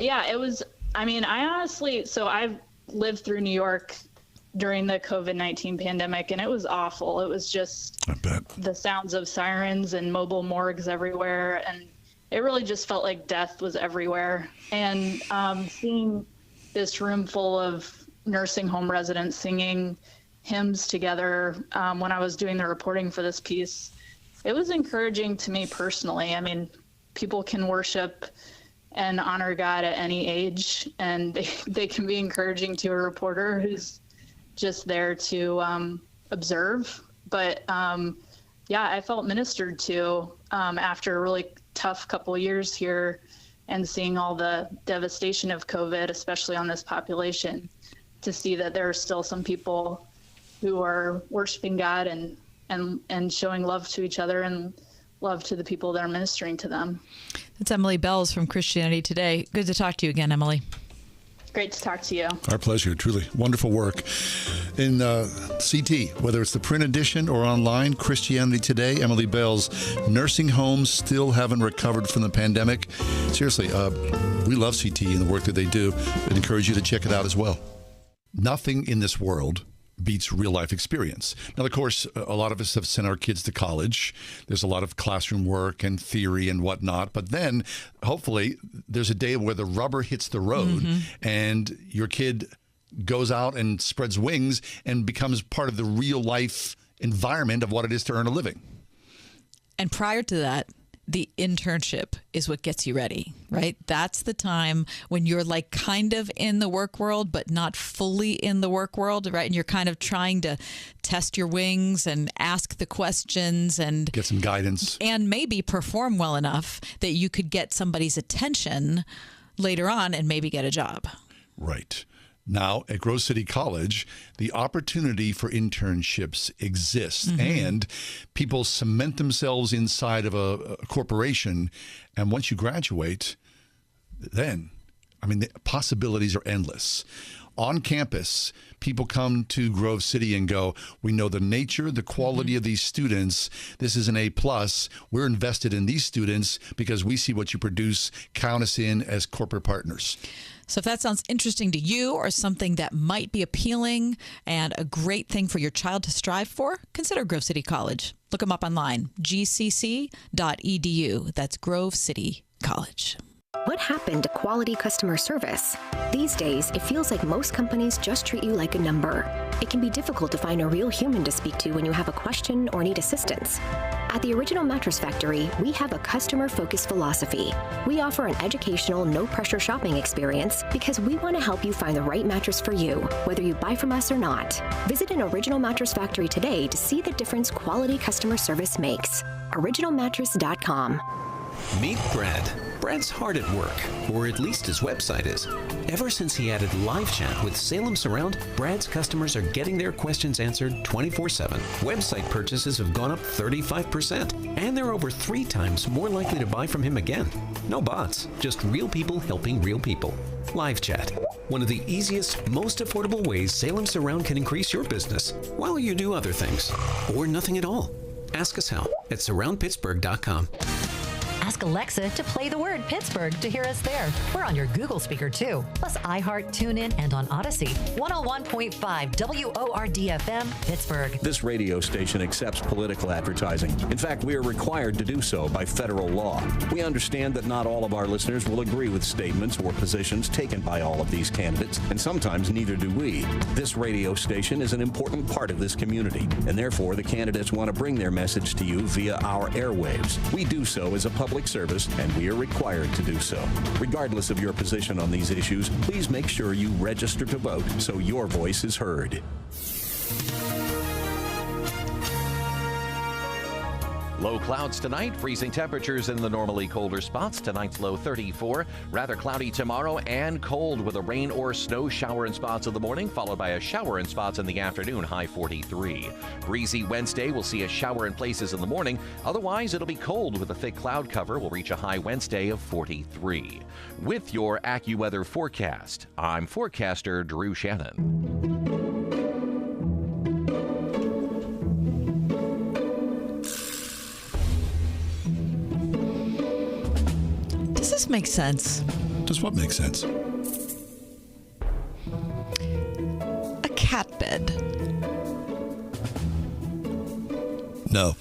yeah, it was, I mean, I honestly, so I've lived through New York during the COVID-19 pandemic, and it was awful. It was just the sounds of sirens and mobile morgues everywhere, and it really just felt like death was everywhere. And seeing this room full of nursing home residents singing hymns together when I was doing the reporting for this piece, it was encouraging to me personally. I mean, people can worship and honor God at any age, and they can be encouraging to a reporter who's just there to observe. But yeah, I felt ministered to after a really tough couple of years here and seeing all the devastation of COVID, especially on this population, to see that there are still some people who are worshiping God and showing love to each other and love to the people that are ministering to them. That's Emily Belz from Christianity Today. Good to talk to you again, Emily. Great to talk to you. Our pleasure. Truly wonderful work. In CT, whether it's the print edition or online, Christianity Today, Emily Belz. Nursing homes still haven't recovered from the pandemic. Seriously, we love CT and the work that they do. I'd encourage you to check it out as well. Nothing in this world beats real life experience. Now, of course, a lot of us have sent our kids to college. There's a lot of classroom work and theory and whatnot. But then hopefully there's a day where the rubber hits the road and your kid goes out and spreads wings and becomes part of the real life environment of what it is to earn a living. And prior to that, the internship is what gets you ready, right? That's the time when you're like kind of in the work world, but not fully in the work world, right? And you're kind of trying to test your wings and ask the questions and get some guidance and maybe perform well enough that you could get somebody's attention later on and maybe get a job. Right. Now, at Grove City College, the opportunity for internships exists, and people cement themselves inside of a corporation. And once you graduate, then, the possibilities are endless. On campus, people come to Grove City and go, we know the nature, the quality of these students. This is an A+. We're invested in these students because we see what you produce. Count us in as corporate partners. So if that sounds interesting to you or something that might be appealing and a great thing for your child to strive for, consider Grove City College. Look them up online, gcc.edu. That's Grove City College. What happened to quality customer service? These days, it feels like most companies just treat you like a number. It can be difficult to find a real human to speak to when you have a question or need assistance. At the Original Mattress Factory, we have a customer-focused philosophy. We offer an educational, no-pressure shopping experience because we want to help you find the right mattress for you, whether you buy from us or not. Visit an Original Mattress Factory today to see the difference quality customer service makes. OriginalMattress.com. Meet Brad. Brad's hard at work, or at least his website is. Ever since he added live chat with Salem Surround, Brad's customers are getting their questions answered 24/7. Website purchases have gone up 35%, and they're over 3 times more likely to buy from him again. No bots, just real people helping real people. Live chat, one of the easiest, most affordable ways Salem Surround can increase your business while you do other things, or nothing at all. Ask us how at surroundpittsburgh.com. Ask Alexa to play the word Pittsburgh to hear us there. We're on your Google speaker too, plus iHeart, TuneIn, and on Odyssey. 101.5 WORD-FM, Pittsburgh. This radio station accepts political advertising. In fact, we are required to do so by federal law. We understand that not all of our listeners will agree with statements or positions taken by all of these candidates, and sometimes neither do we. This radio station is an important part of this community, and therefore the candidates want to bring their message to you via our airwaves. We do so as a public service, and we are required to do so. Regardless of your position on these issues, please make sure you register to vote so your voice is heard. Low clouds tonight, freezing temperatures in the normally colder spots. Tonight's low 34. Rather cloudy tomorrow and cold with a rain or snow shower in spots in the morning, followed by a shower in spots in the afternoon, high 43. Breezy Wednesday, we'll see a shower in places in the morning. Otherwise, it'll be cold with a thick cloud cover. We'll reach a high Wednesday of 43. With your AccuWeather forecast, I'm forecaster Drew Shannon. Does this make sense? Does what make sense? A cat bed. No.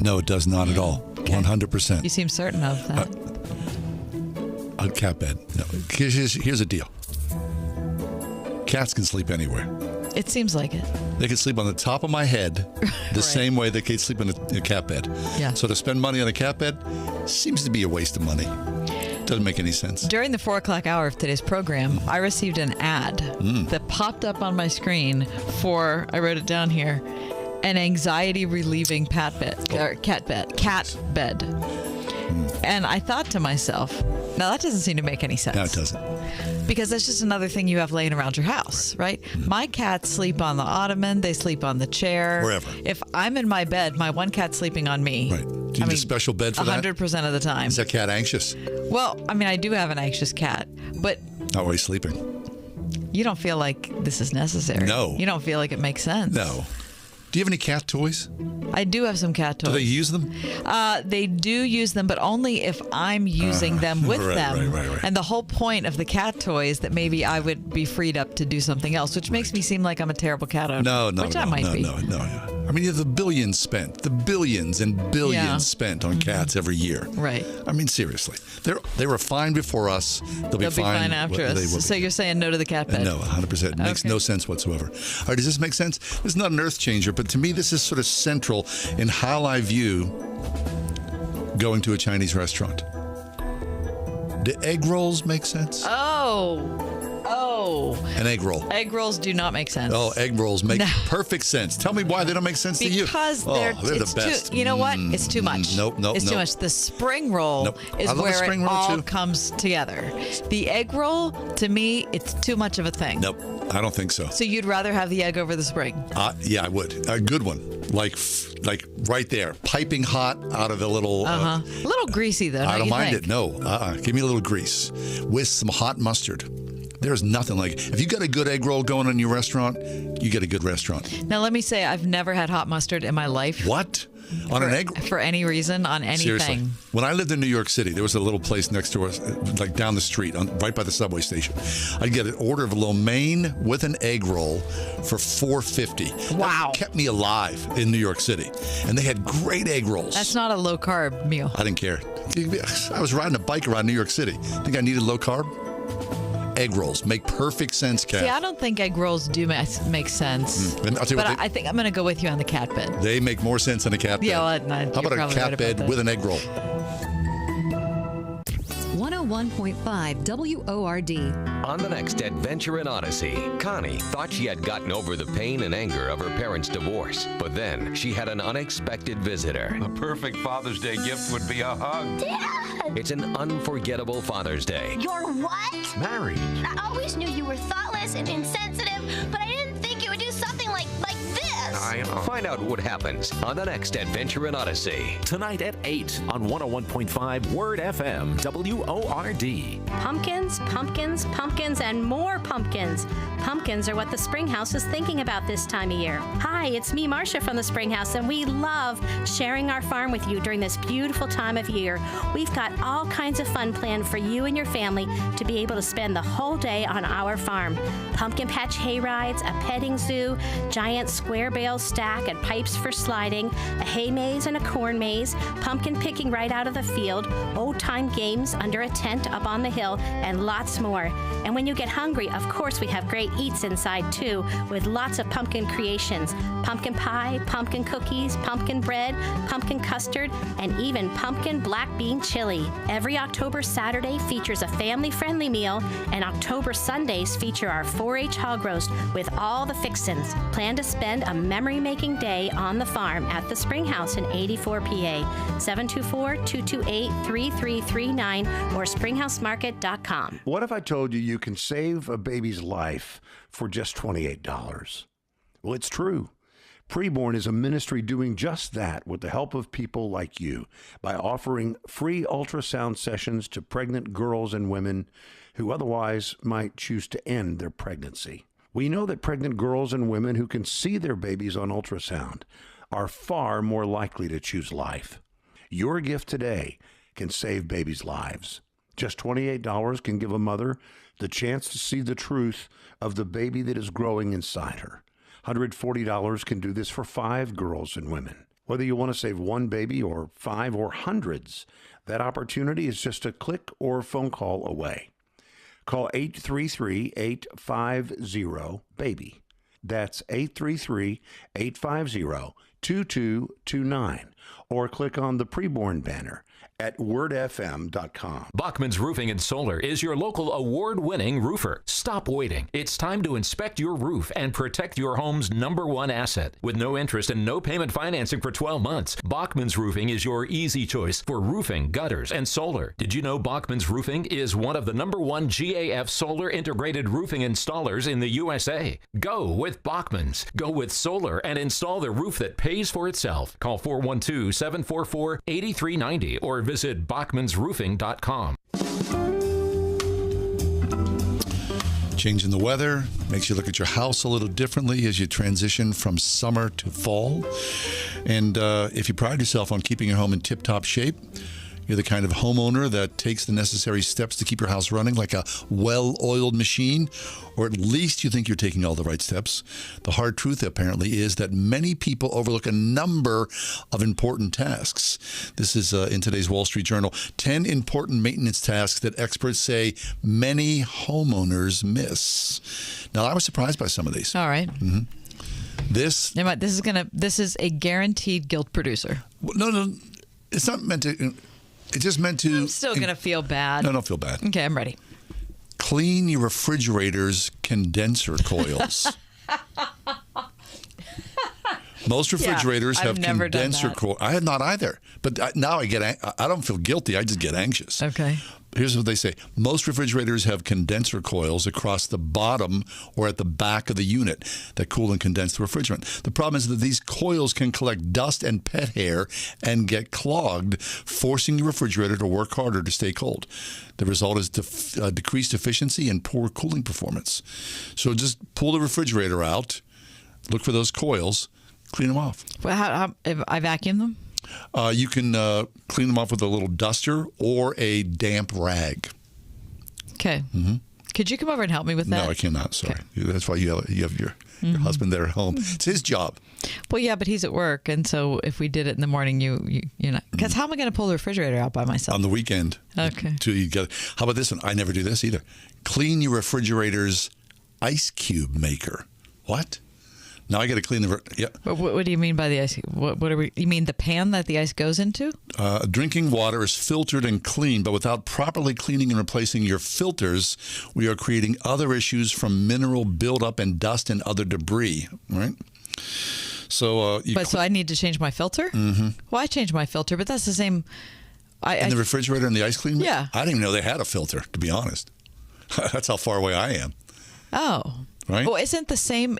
No, it does not at all. 100%. You seem certain of that. A cat bed. No. Here's a deal. Cats can sleep anywhere. It seems like it. They can sleep on the top of my head the same way they can sleep in a cat bed. Yeah. So to spend money on a cat bed seems to be a waste of money. Doesn't make any sense. During the 4 o'clock hour of today's program, I received an ad that popped up on my screen for, I wrote it down here, an anxiety relieving cat bed. And I thought to myself, now that doesn't seem to make any sense. No, it doesn't. Because that's just another thing you have laying around your house, right? My cats sleep on the ottoman. They sleep on the chair. Wherever. If I'm in my bed, my one cat's sleeping on me. Right. Do you need a special bed for that? 100% of the time. Is that cat anxious? Well, I mean, I do have an anxious cat, but Not while he's sleeping. you don't feel like this is necessary. No. You don't feel like it makes sense. No. Do you have any cat toys? I do have some cat toys. Do they use them? They do use them, but only if I'm using them with them. Right. And the whole point of the cat toy is that maybe I would be freed up to do something else, which makes me seem like I'm a terrible cat owner. No. Which I might be. No. I mean, you have the billions and billions spent on cats every year. Right. I mean, seriously. They were fine before us. They'll be fine after us. So you're saying no to the cat bed? No, 100%. It makes no sense whatsoever. All right, does this make sense? This is not an earth changer, but to me, this is sort of central in how I view going to a Chinese restaurant. Do egg rolls make sense? Oh. An egg roll. Egg rolls do not make sense. Oh, egg rolls make perfect sense. Tell me why they don't make sense to you. Because they're the best. You know what? It's too much. Nope. It's too much. The spring roll is where it all comes together. The egg roll, to me, it's too much of a thing. Nope, I don't think so. So you'd rather have the egg over the spring? Yeah, I would. A good one. Like right there, piping hot out of the little... A little greasy, though, I don't mind think? it. No. Give me a little grease with some hot mustard. There's nothing like it. If you got a good egg roll going in your restaurant, you get a good restaurant. Now, let me say, I've never had hot mustard in my life. What? On an egg? For any reason, on anything. Seriously. When I lived in New York City, there was a little place next to us, like down the street, right by the subway station. I'd get an order of lo mein with an egg roll for $4.50. Wow. That kept me alive in New York City. And they had great egg rolls. That's not a low-carb meal. I didn't care. I was riding a bike around New York City. Think I needed low-carb? Egg rolls make perfect sense, Kat. See, I don't think egg rolls do make sense. And I'll tell you I think I'm going to go with you on the cat bed. They make more sense than a cat bed. Yeah, how about a cat bed with an egg roll? 101.5 WORD. On the next Adventure in Odyssey, Connie thought she had gotten over the pain and anger of her parents' divorce, but then she had an unexpected visitor. The perfect Father's Day gift would be a hug. Dad! It's an unforgettable Father's Day. You're what? Married. I always knew you were thoughtless and insensitive, but I didn't think you would do something like this. I know. Find out what happens on the next Adventure in Odyssey. Tonight at 8 on 101.5 Word FM, WORD. Pumpkins, pumpkins, pumpkins, and more pumpkins. Pumpkins are what the Springhouse is thinking about this time of year. Hi, it's me, Marcia, from the Springhouse, and we love sharing our farm with you during this beautiful time of year. We've got all kinds of fun planned for you and your family to be able to spend the whole day on our farm. Pumpkin patch hay rides, a petting zoo, giant square bale stack and pipes for sliding, a hay maze and a corn maze, pumpkin picking right out of the field, old-time games under a tent up on the hill, and lots more. And when you get hungry, of course, we have great eats inside, too, with lots of pumpkin creations. Pumpkin pie, pumpkin cookies, pumpkin bread, pumpkin custard, and even pumpkin black bean chili. Every October Saturday features a family-friendly meal, and October Sundays feature our 4-H hog roast with all the fixins. Plan to spend a memory-making day on the farm at the Springhouse in 84 PA. 724-228-3339 or springhousemarket.com. What if I told you you can save a baby's life for just $28? Well, it's true. Preborn is a ministry doing just that with the help of people like you by offering free ultrasound sessions to pregnant girls and women who otherwise might choose to end their pregnancy. We know that pregnant girls and women who can see their babies on ultrasound are far more likely to choose life. Your gift today can save babies' lives. Just $28 can give a mother the chance to see the truth of the baby that is growing inside her. $140 can do this for 5 girls and women. Whether you want to save one baby or 5 or hundreds, that opportunity is just a click or phone call away. Call 833-850-BABY. That's 833-850-2229. Or click on the Preborn banner at wordfm.com. Bachman's Roofing and Solar is your local award-winning roofer. Stop waiting. It's time to inspect your roof and protect your home's #1 asset. With no interest and no payment financing for 12 months, Bachman's Roofing is your easy choice for roofing, gutters, and solar. Did you know Bachman's Roofing is one of the #1 GAF solar integrated roofing installers in the USA? Go with Bachman's. Go with solar and install the roof that pays for itself. Call 412-744-8390 or visit bachmansroofing.com. Changing the weather makes you look at your house a little differently as you transition from summer to fall. And if you pride yourself on keeping your home in tip-top shape, you're the kind of homeowner that takes the necessary steps to keep your house running like a well-oiled machine, or at least you think you're taking all the right steps. The hard truth, apparently, is that many people overlook a number of important tasks. This is in today's Wall Street Journal. 10 important maintenance tasks that experts say many homeowners miss. Now, I was surprised by some of these. All right. Mm-hmm. This is a guaranteed guilt producer. No, it's not meant to. It's just meant to. I'm still going to feel bad. No, don't feel bad. Okay, I'm ready. Clean your refrigerator's condenser coils. Most refrigerators have condenser coils. I have not either. But now I don't feel guilty. I just get anxious. Okay. Here's what they say. Most refrigerators have condenser coils across the bottom or at the back of the unit that cool and condense the refrigerant. The problem is that these coils can collect dust and pet hair and get clogged, forcing your refrigerator to work harder to stay cold. The result is decreased efficiency and poor cooling performance. So just pull the refrigerator out, look for those coils, clean them off. Well, how I vacuum them? You can clean them off with a little duster or a damp rag. Okay. Mm-hmm. Could you come over and help me with that? No, I cannot. Sorry. Okay. That's why you have your husband there at home. It's his job. Well, yeah, but he's at work, and so if we did it in the morning, you're not. Because how am I going to pull the refrigerator out by myself? On the weekend. Okay. How about this one? I never do this either. Clean your refrigerator's ice cube maker. What? Now I got to clean the. Yeah. What do you mean by the ice? What are we? You mean the pan that the ice goes into? Drinking water is filtered and cleaned, but without properly cleaning and replacing your filters, we are creating other issues from mineral buildup and dust and other debris. Right. So. So I need to change my filter. Mm-hmm. Well, I changed my filter, but that's the same. In the refrigerator and the ice cleaner? Yeah. I didn't even know they had a filter, to be honest. That's how far away I am. Oh. Right? Well, isn't it the same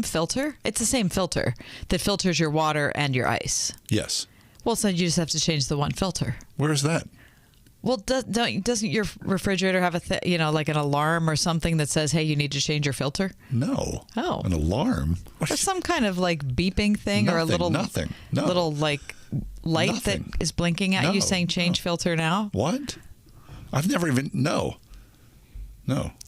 filter? It's the same filter that filters your water and your ice. Yes. Well, so you just have to change the one filter. Where is that? Well, doesn't your refrigerator have like an alarm or something that says, "Hey, you need to change your filter"? No. Oh. An alarm? Or some kind of like beeping thing or a little little like light that is blinking at you saying change filter now? What? I've never even No.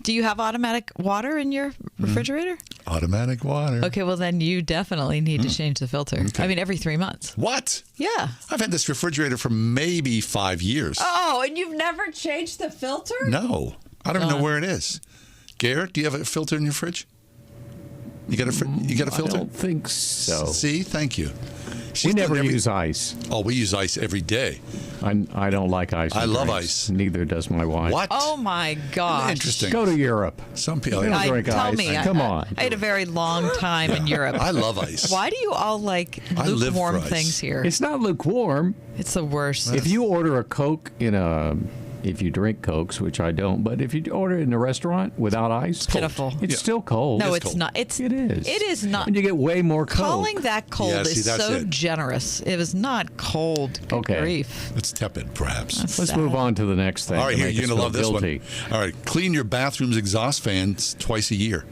Do you have automatic water in your refrigerator? Automatic water. Okay, well then you definitely need to change the filter. Okay. I mean, every 3 months. What? Yeah. I've had this refrigerator for maybe 5 years. Oh, and you've never changed the filter? No. I don't even know where it is. Garrett, do you have a filter in your fridge? You got a filter? I don't think so. See? Thank you. We never use ice. Oh, we use ice every day. I don't like ice. I love ice. Neither does my wife. What? Oh my gosh! Interesting. Go to Europe. Some people don't drink ice. Come on. I had a very long time in Europe. I love ice. Why do you all like lukewarm things here? It's not lukewarm. It's the worst. If you order a Coke if you drink Cokes, which I don't, but if you order it in a restaurant without ice, it's pitiful. It's still cold. No, it's not. It is. It is not. And you get way more Coke. Calling that cold is so generous. It was not cold. Good grief. It's tepid, perhaps. Let's move on to the next thing. All right, you're going to love this guilty. one. All right, clean your bathroom's exhaust fans twice a year.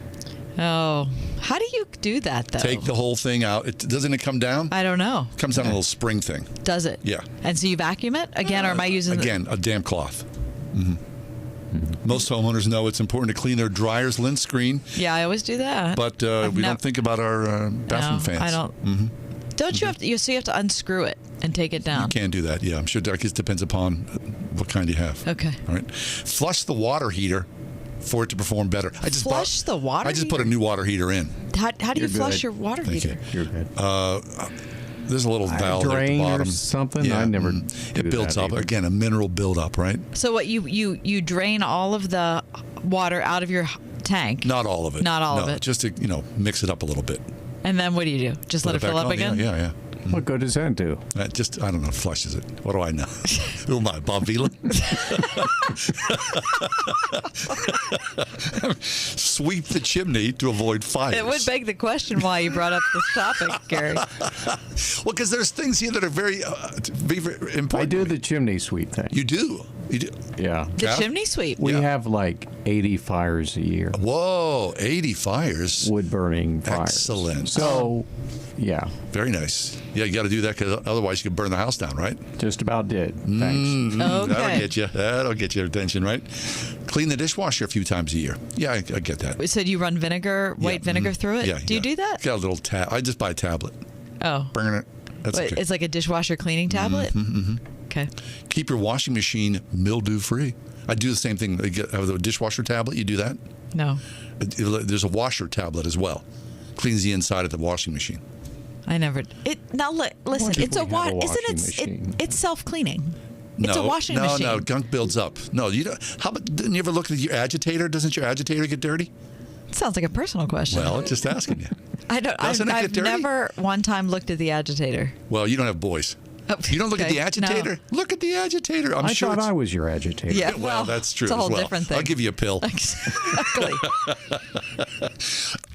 Oh, how do you do that, though? Take the whole thing out. Doesn't it come down? I don't know. It comes down a little spring thing. Does it? Yeah. And so you vacuum it again, or am I using a damp cloth? Mm-hmm. Most homeowners know it's important to clean their dryer's lint screen. Yeah, I always do that. But we don't think about our bathroom fans. I don't. Mm-hmm. Don't you have to? So you have to unscrew it and take it down. You can do that. Yeah, I'm sure. It depends upon what kind you have. Okay. All right. Flush the water heater for it to perform better. I just the water. I just put a new water heater in. How do you flush your water heater? You're good. There's a little valve there at the drain or bottom. something? Yeah. I never It builds up. Again, a mineral buildup, right? So what you drain all of the water out of your tank? Not all of it. Not all of it. Just to, mix it up a little bit. And then what do you do? Just let it fill up again? Yeah. What good does that do? I don't know, flushes it. What do I know? Who am I, Bob Vila? Sweep the chimney to avoid fires. It would beg the question why you brought up this topic, Gary. Well, because there's things here that are very important. I do the chimney sweep thing. You do? You do? Yeah. The chimney sweep? We have like 80 fires a year. Whoa, 80 fires? Wood burning fires. Excellent. So, yeah. Very nice. Yeah, you got to do that because otherwise you could burn the house down, right? Just about did. Thanks. That'll Okay. get you. That'll get your attention, right? Clean the dishwasher a few times a year. Yeah, I get that. So do you run white vinegar through it? Yeah. Do you do that? Got a little tab. I just buy a tablet. Oh. Burn it. That's Wait, okay. it's like a dishwasher cleaning tablet? Okay. Keep your washing machine mildew free. I do the same thing. Have a dishwasher tablet. You do that? No. There's a washer tablet as well. Cleans the inside of the washing machine. I never. Listen. It's it's self-cleaning. It's a washing machine. No, gunk builds up. No, you don't. How about? Didn't you ever look at your agitator? Doesn't your agitator get dirty? Sounds like a personal question. Well, just asking you. I don't. Doesn't it get I've dirty? never one time looked at the agitator. Well, you don't have boys. You don't look at the agitator? No. Look at the agitator. I thought I was your agitator. Yeah, well, that's true it's a whole as well. different thing. I'll give you a pill. Exactly.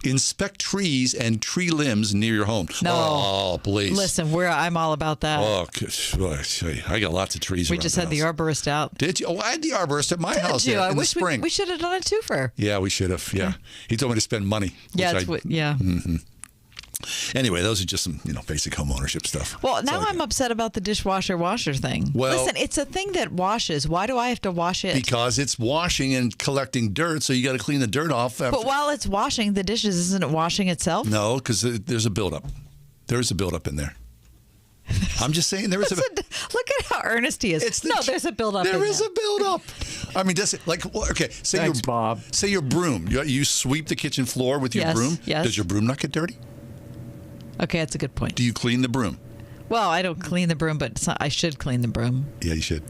Inspect trees and tree limbs near your home. No. Oh, please. Listen, I'm all about that. Oh, I got lots of trees We around just the had the house. arborist out. Did you? Oh, I had the arborist at my Did house you? I in wish the spring. we should have done a twofer. Yeah, we should have. Yeah. He told me to spend money. Yeah, which yeah. Anyway, those are just some, basic home ownership stuff. Well, now I'm upset about the dishwasher washer thing. Well- Listen, it's a thing that washes. Why do I have to wash it? Because it's washing and collecting dirt, so you got to clean the dirt off. But while it's washing the dishes, isn't it washing itself? No, because there's a buildup. There is a buildup in there. I'm just saying there is Look at how earnest he is. There's a buildup. There is a buildup. I mean, does it okay? Thanks, Bob. Say your broom. You sweep the kitchen floor with your Yes, broom. yes. Does your broom not get dirty? Okay, that's a good point. Do you clean the broom? Well, I don't clean the broom, but I should clean the broom. Yeah, you should.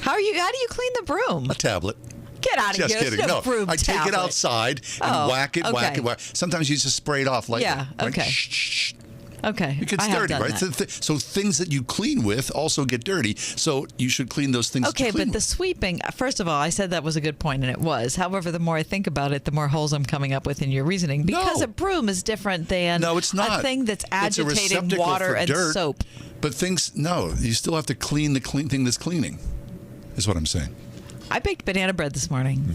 How do you clean the broom? A tablet. Get out of Just here. kidding. There's No, broom I take it tablet. outside and whack it. Okay. Sometimes you just spray it off lightly. Yeah, right? okay. Shh. Okay. It gets I have dirty, done right? that. So things that you clean with also get dirty. So you should clean those things. that Okay, you clean but the sweeping, first of all, I said that was a good point, and it was. However, the more I think about it, the more holes I'm coming up with in your reasoning. Because a broom is different than a thing that's It's a agitating receptacle water for and dirt, soap. But you still have to clean the thing that's cleaning, is what I'm saying. I baked banana bread this morning.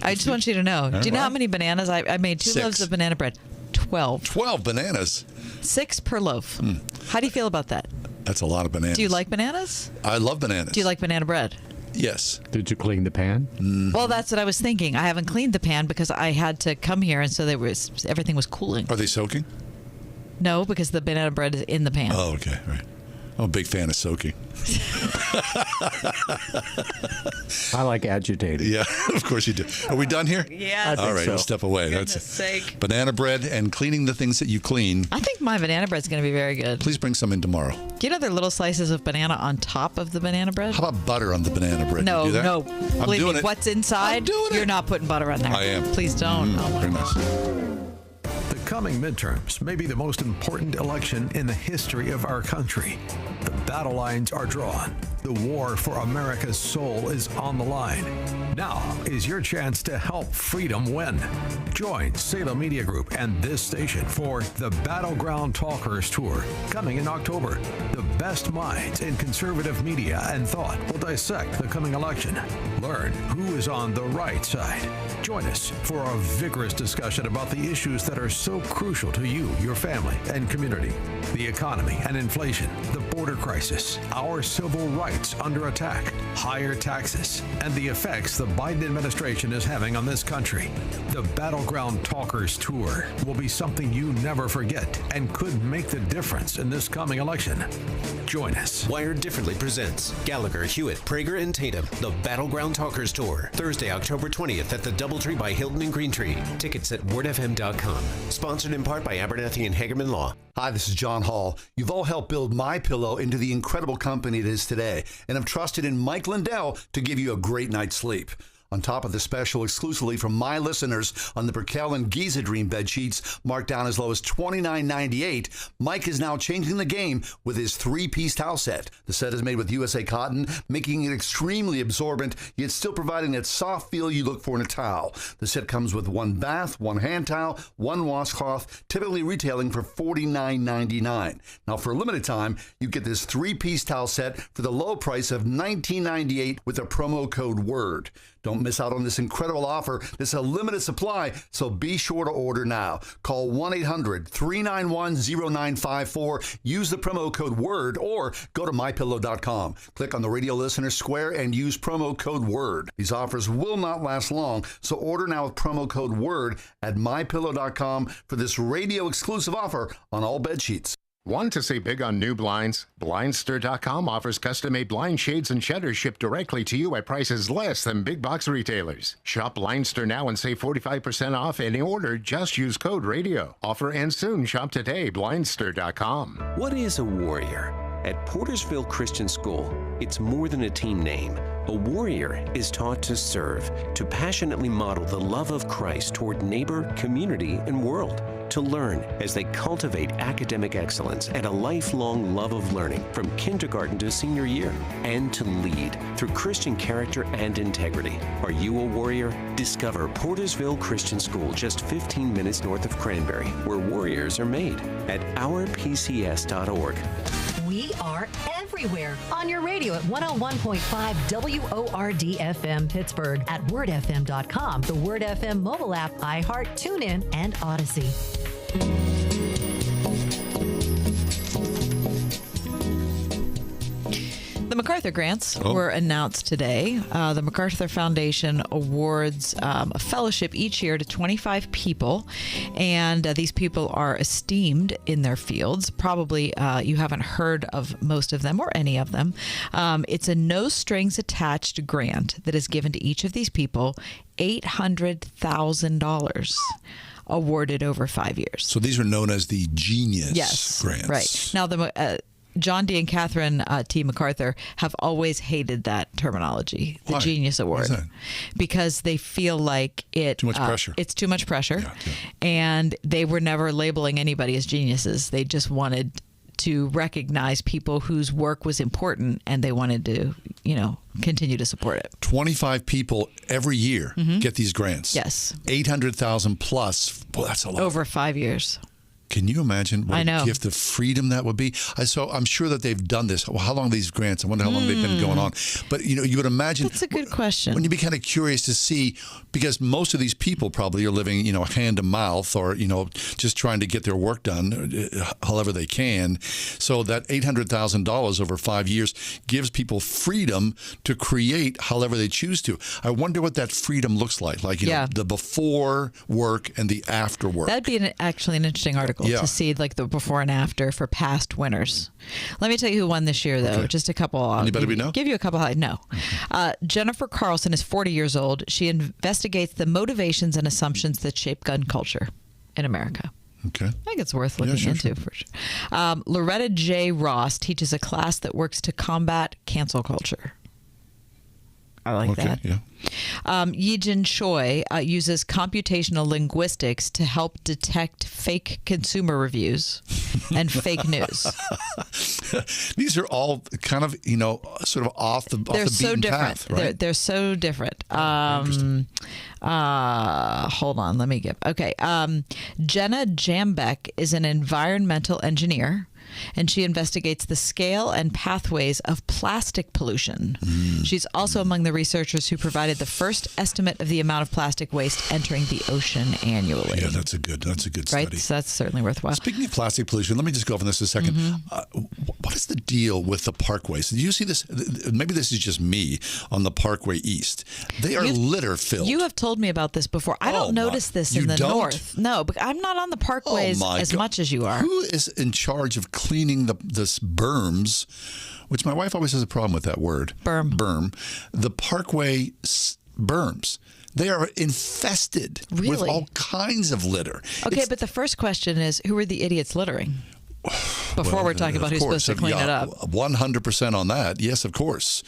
I just want you to know. Do you know how many bananas? I made 2 loaves of banana bread. 12. 12 bananas? 6 per loaf. How do you feel about that? That's a lot of bananas. Do you like bananas? I love bananas. Do you like banana bread? Yes. Did you clean the pan? Well, that's what I was thinking. I haven't cleaned the pan because I had to come here, and so everything was cooling. Are they soaking? No, because the banana bread is in the pan. Oh, okay. Right. I'm a big fan of soaking. I like agitated. Yeah, of course you do. Are we done here? Yeah. All right, so. we'll step away. Goodness sake. Banana bread and cleaning the things that you clean. I think my banana bread's going to be very good. Please bring some in tomorrow. Do you know there are little slices of banana on top of the banana bread? How about butter on the banana bread? No, you do that? no. I'm Believe doing me, it. what's inside, you're not putting butter on there. I am. Please don't. Very nice. The coming midterms may be the most important election in the history of our country. The battle lines are drawn. The war for America's soul is on the line. Now is your chance to help freedom win. Join Salem Media Group and this station for the Battleground Talkers Tour coming in October. The best minds in conservative media and thought will dissect the coming election. Learn who is on the right side. Join us for a vigorous discussion about the issues that are so crucial to you, your family, and community. The economy and inflation, the border crisis, our civil rights rights under attack, higher taxes, and the effects the Biden administration is having on this country. The Battleground Talkers Tour will be something you never forget and could make the difference in this coming election. Join us. Wired Differently presents Gallagher, Hewitt, Prager, and Tatum, the Battleground Talkers Tour, Thursday, October 20th at the Doubletree by Hilton and Greentree. Tickets at wordfm.com. Sponsored in part by Abernathy and Hagerman Law. Hi, this is John Hall. You've all helped build MyPillow into the incredible company it is today, and have trusted in Mike Lindell to give you a great night's sleep. On top of the special exclusively from my listeners on the Perkel and Giza Dream bed sheets, marked down as low as $29.98, Mike is now changing the game with his 3-piece towel set. The set is made with USA cotton, making it extremely absorbent, yet still providing that soft feel you look for in a towel. The set comes with 1 bath, 1 hand towel, 1 washcloth, typically retailing for $49.99. Now, for a limited time, you get this 3-piece towel set for the low price of $19.98 with the promo code WORD. Don't miss out on this incredible offer. This is a limited supply, so be sure to order now. Call 1-800-391-0954. Use the promo code WORD or go to mypillow.com. Click on the radio listener square and use promo code WORD. These offers will not last long, so order now with promo code WORD at mypillow.com for this radio exclusive offer on all bed sheets. Want to save big on new blinds? Blindster.com offers custom-made blind shades and shutters shipped directly to you at prices less than big box retailers. Shop Blindster now and save 45% off any order. Just use code RADIO. Offer ends soon. Shop today. Blindster.com. What is a warrior? At Portersville Christian School, it's more than a team name. A warrior is taught to serve, to passionately model the love of Christ toward neighbor, community, and world, to learn as they cultivate academic excellence and a lifelong love of learning from kindergarten to senior year, and to lead through Christian character and integrity. Are you a warrior? Discover Portersville Christian School, just 15 minutes north of Cranberry, where warriors are made, at ourpcs.org. We are everywhere on your radio at 101.5 WORD FM Pittsburgh, at wordfm.com, the Word FM mobile app, iHeart, TuneIn, and Odyssey. The MacArthur Grants were announced today. The MacArthur Foundation awards a fellowship each year to 25 people, and these people are esteemed in their fields. Probably you haven't heard of most of them or any of them. It's a no-strings-attached grant that is given to each of these people, $800,000. Awarded over 5 years. So these are known as the Genius Grants. Right. Now, John D. and Catherine T. MacArthur have always hated that terminology, the Genius Award, because they feel like too much pressure. It's too much pressure, and they were never labeling anybody as geniuses. They just wanted to recognize people whose work was important, and they wanted to, continue to support it. 25 people every year get these grants. Yes. 800,000 plus. Well, that's a lot. Over 5 years. Can you imagine what a gift of freedom that would be? So I'm sure that they've done this. Well, how long are these grants? I wonder how long they've been going on. But, you would imagine. That's a good question. Wouldn't you be kind of curious to see, because most of these people probably are living, hand to mouth or, just trying to get their work done however they can. So that $800,000 over 5 years gives people freedom to create however they choose to. I wonder what that freedom looks like. Like, the before work and the after work. That'd be actually an interesting article. To see like the before and after for past winners. Let me tell you who won this year, though. Okay. Just a couple. Anybody we know? Give you a couple. No. Jennifer Carlson is 40 years old. She investigates the motivations and assumptions that shape gun culture in America. Okay. I think it's worth looking into for sure. Loretta J. Ross teaches a class that works to combat cancel culture. I like that. Yeah. Yijin Choi uses computational linguistics to help detect fake consumer reviews and fake news. These are all kind of, sort of off the beaten path, right? They're so different. Hold on, let me get. Okay. Jenna Jambeck is an environmental engineer, and she investigates the scale and pathways of plastic pollution. She's also among the researchers who provided the first estimate of the amount of plastic waste entering the ocean annually. Yeah, that's a good study. Right, so that's certainly worthwhile. Speaking of plastic pollution, let me just go over this a second. What is the deal with the parkways? Do you see this? Maybe this is just me on the Parkway East. They are litter filled. You have told me about this before. I don't notice this in the north. No, but I'm not on the parkways as much as you are. Who is in charge of cleaning this berms? Which my wife always has a problem with that word. Berm. The parkway berms. They are infested with all kinds of litter. Okay, but the first question is, who are the idiots littering? Before we're talking about who's supposed to clean it up. 100% on that. Yes, of course.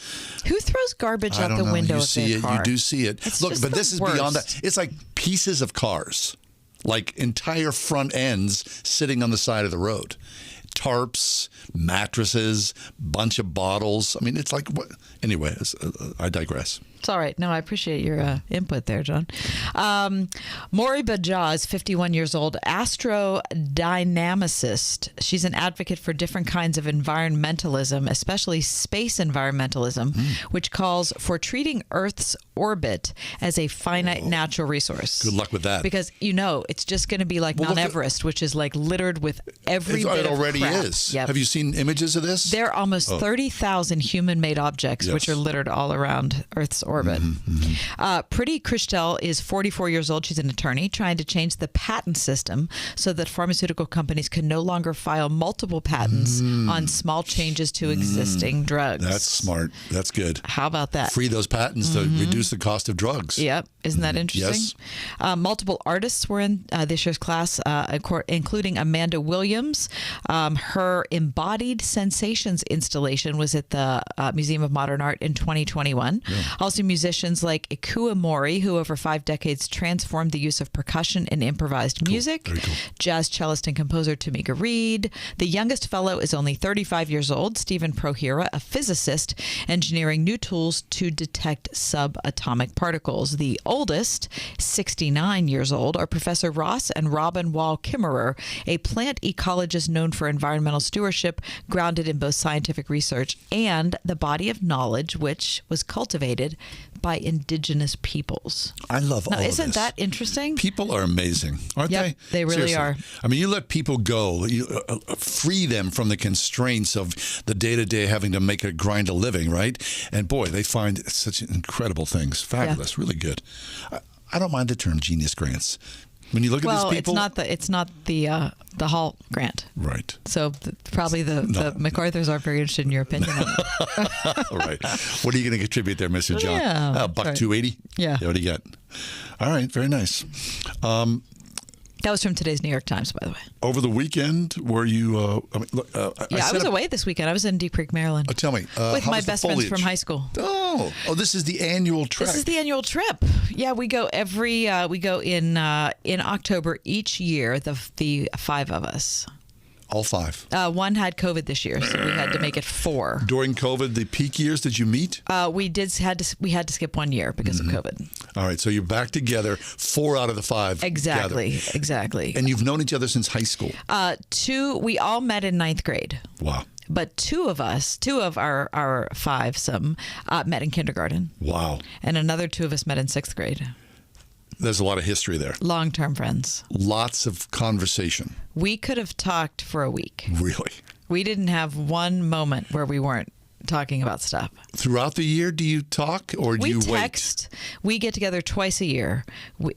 Who throws garbage out the window of their car? You do see it. It's Look, just but the this is worst. beyond that. It's like pieces of cars, like entire front ends sitting on the side of the road. Tarps, mattresses, bunch of bottles. I mean, it's like what? Anyway, I digress. It's all right. No, I appreciate your input there, John. Maury Bajaj is 51 years old, astrodynamicist. She's an advocate for different kinds of environmentalism, especially space environmentalism, which calls for treating Earth's orbit as a finite natural resource. Good luck with that. Because, it's just going to be like Mount Everest, which is like littered with every bit of crap. It already is. Yep. Have you seen images of this? There are almost 30,000 human-made objects, which are littered all around Earth's orbit. Priti Krishtel is 44 years old. She's an attorney trying to change the patent system so that pharmaceutical companies can no longer file multiple patents on small changes to existing drugs. That's smart. That's good. How about that? Free those patents to reduce the cost of drugs. Yep. Isn't that interesting? Yes. Multiple artists were in this year's class, including Amanda Williams. Her Embodied Sensations installation was at the Museum of Modern Art in 2021. Yeah. Also, musicians like Ikua Mori, who over 5 decades transformed the use of percussion in improvised music. Cool. Jazz cellist and composer Tamika Reed. The youngest fellow is only 35 years old, Stephen Prohira, a physicist, engineering new tools to detect subatomic particles. The oldest, 69 years old, are Professor Ross and Robin Wall Kimmerer, a plant ecologist known for environmental stewardship, grounded in both scientific research and the body of knowledge which was cultivated by indigenous peoples. I love all of this. Isn't that interesting? People are amazing, aren't they? They really Seriously. are. I mean, you let people go, you free them from the constraints of the day-to-day having to make a grind a living, right? And boy, they find such incredible things. Fabulous, really good. I don't mind the term genius grants. When you look at these people, it's not the Hall grant, right? So probably the MacArthurs aren't very interested in your opinion. All right, what are you going to contribute there, Mr. John? Yeah, $1.280. Yeah. What do you got? All right, very nice. That was from today's New York Times, by the way. Over the weekend, were you? I was away this weekend. I was in Deep Creek, Maryland. Tell me, with my best friends from high school. Oh, this is the annual trip. This is the annual trip. Yeah, we go in October each year. The 5 of us. All 5. One had COVID this year, so we had to make it 4. During COVID, the peak years, did you meet? We had to skip 1 year because of COVID. All right, so you're back together. 4 out of the 5. Exactly. Gathered. Exactly. And you've known each other since high school. 2. We all met in 9th grade. Wow. But 2 of our 5 met in kindergarten. Wow. And another 2 of us met in 6th grade. There's a lot of history there. Long-term friends. Lots of conversation. We could have talked for a week. Really? We didn't have one moment where we weren't talking about stuff. Throughout the year, do you talk or do you wait? We text. We get together twice a year,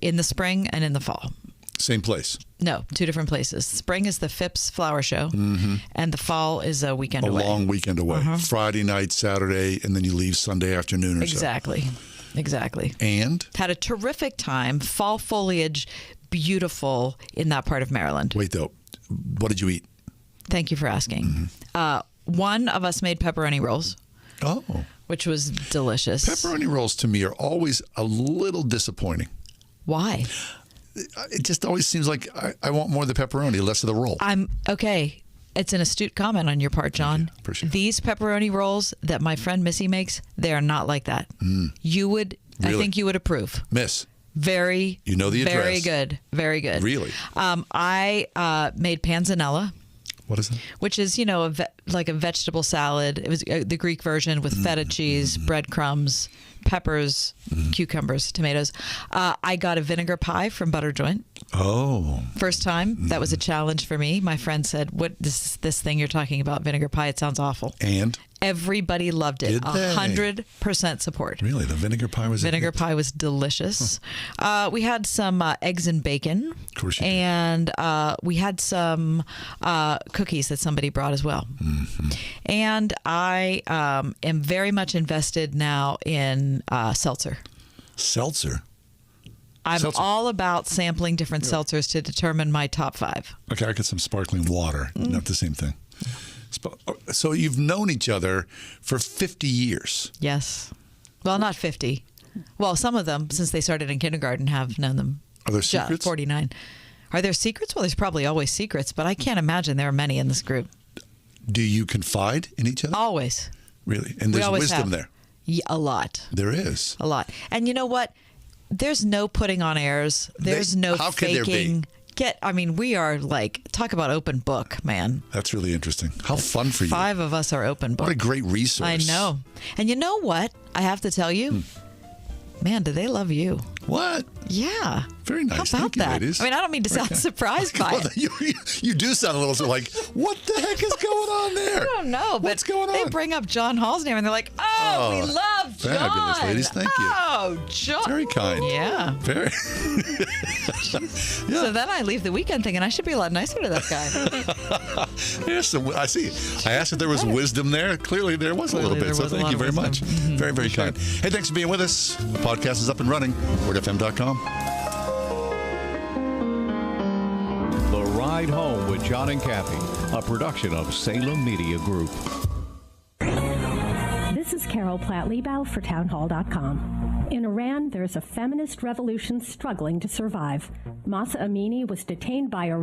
in the spring and in the fall. Same place? No, 2 different places. Spring is the Phipps Flower Show, and the fall is a weekend away. A long weekend away. Friday night, Saturday, and then you leave Sunday afternoon or Exactly. And? Had a terrific time. Fall foliage, beautiful in that part of Maryland. Wait, though. What did you eat? Thank you for asking. One of us made pepperoni rolls. Oh. Which was delicious. Pepperoni rolls to me are always a little disappointing. Why? It just always seems like I want more of the pepperoni, less of the roll. Okay. It's an astute comment on your part, John. These pepperoni rolls that my friend Missy makes, they are not like that. You would, really? I think you would approve. Miss. Very. You know the address. Very good. Very good. Really? I made panzanella. What is that? Which is, like a vegetable salad. It was the Greek version with feta cheese, breadcrumbs, peppers, cucumbers, tomatoes. I got a vinegar pie from Butter Joint. Oh. First time. That was a challenge for me. My friend said, "What this thing you're talking about, vinegar pie? It sounds awful." And? Everybody loved it. Did they? 100% support. Really? The vinegar pie was Vinegar pie was delicious. We had some eggs and bacon. Of course you did. And we had some cookies that somebody brought as well. And I am very much invested now in seltzer. Seltzer? I'm all about sampling different seltzers to determine my top 5. Okay, I got some sparkling water. Not the same thing. So you've known each other for 50 years. Yes. Well, not 50. Well, some of them, since they started in kindergarten, have known them. Are there secrets? 49. Are there secrets? Well, there's probably always secrets, but I can't imagine there are many in this group. Do you confide in each other? Always. Really? And there's wisdom there? Yeah, a lot. There is. A lot. And you know what? There's no putting on airs. There's no how faking. Could there be? We are talk about open book, man. That's really interesting. How fun for you. 5 of us are open book. What a great resource. I know. And you know what? I have to tell you, man, do they love you? What? Yeah. Very nice. How about Thank you, that? ladies. I mean, I don't mean to sound surprised by it. You do sound a little like, what the heck is going on there? I don't know, but what's going on? They bring up John Hall's name and they're like, "Oh, we love John." Fabulous, ladies. Thank you. Oh, John. Very kind. Yeah. Very. So then I leave the weekend thinking I should be a lot nicer to that guy. I see. I asked if there was wisdom there. Clearly, there was a little bit. So thank you very much. Very, very kind. Hey, thanks for being with us. The podcast is up and running. WordFM.com. The Ride Home with John and Kathy, a production of Salem Media Group. This is Carol Platt-Liebau for townhall.com. In Iran, there's a feminist revolution struggling to survive. Mahsa Amini was detained by Iran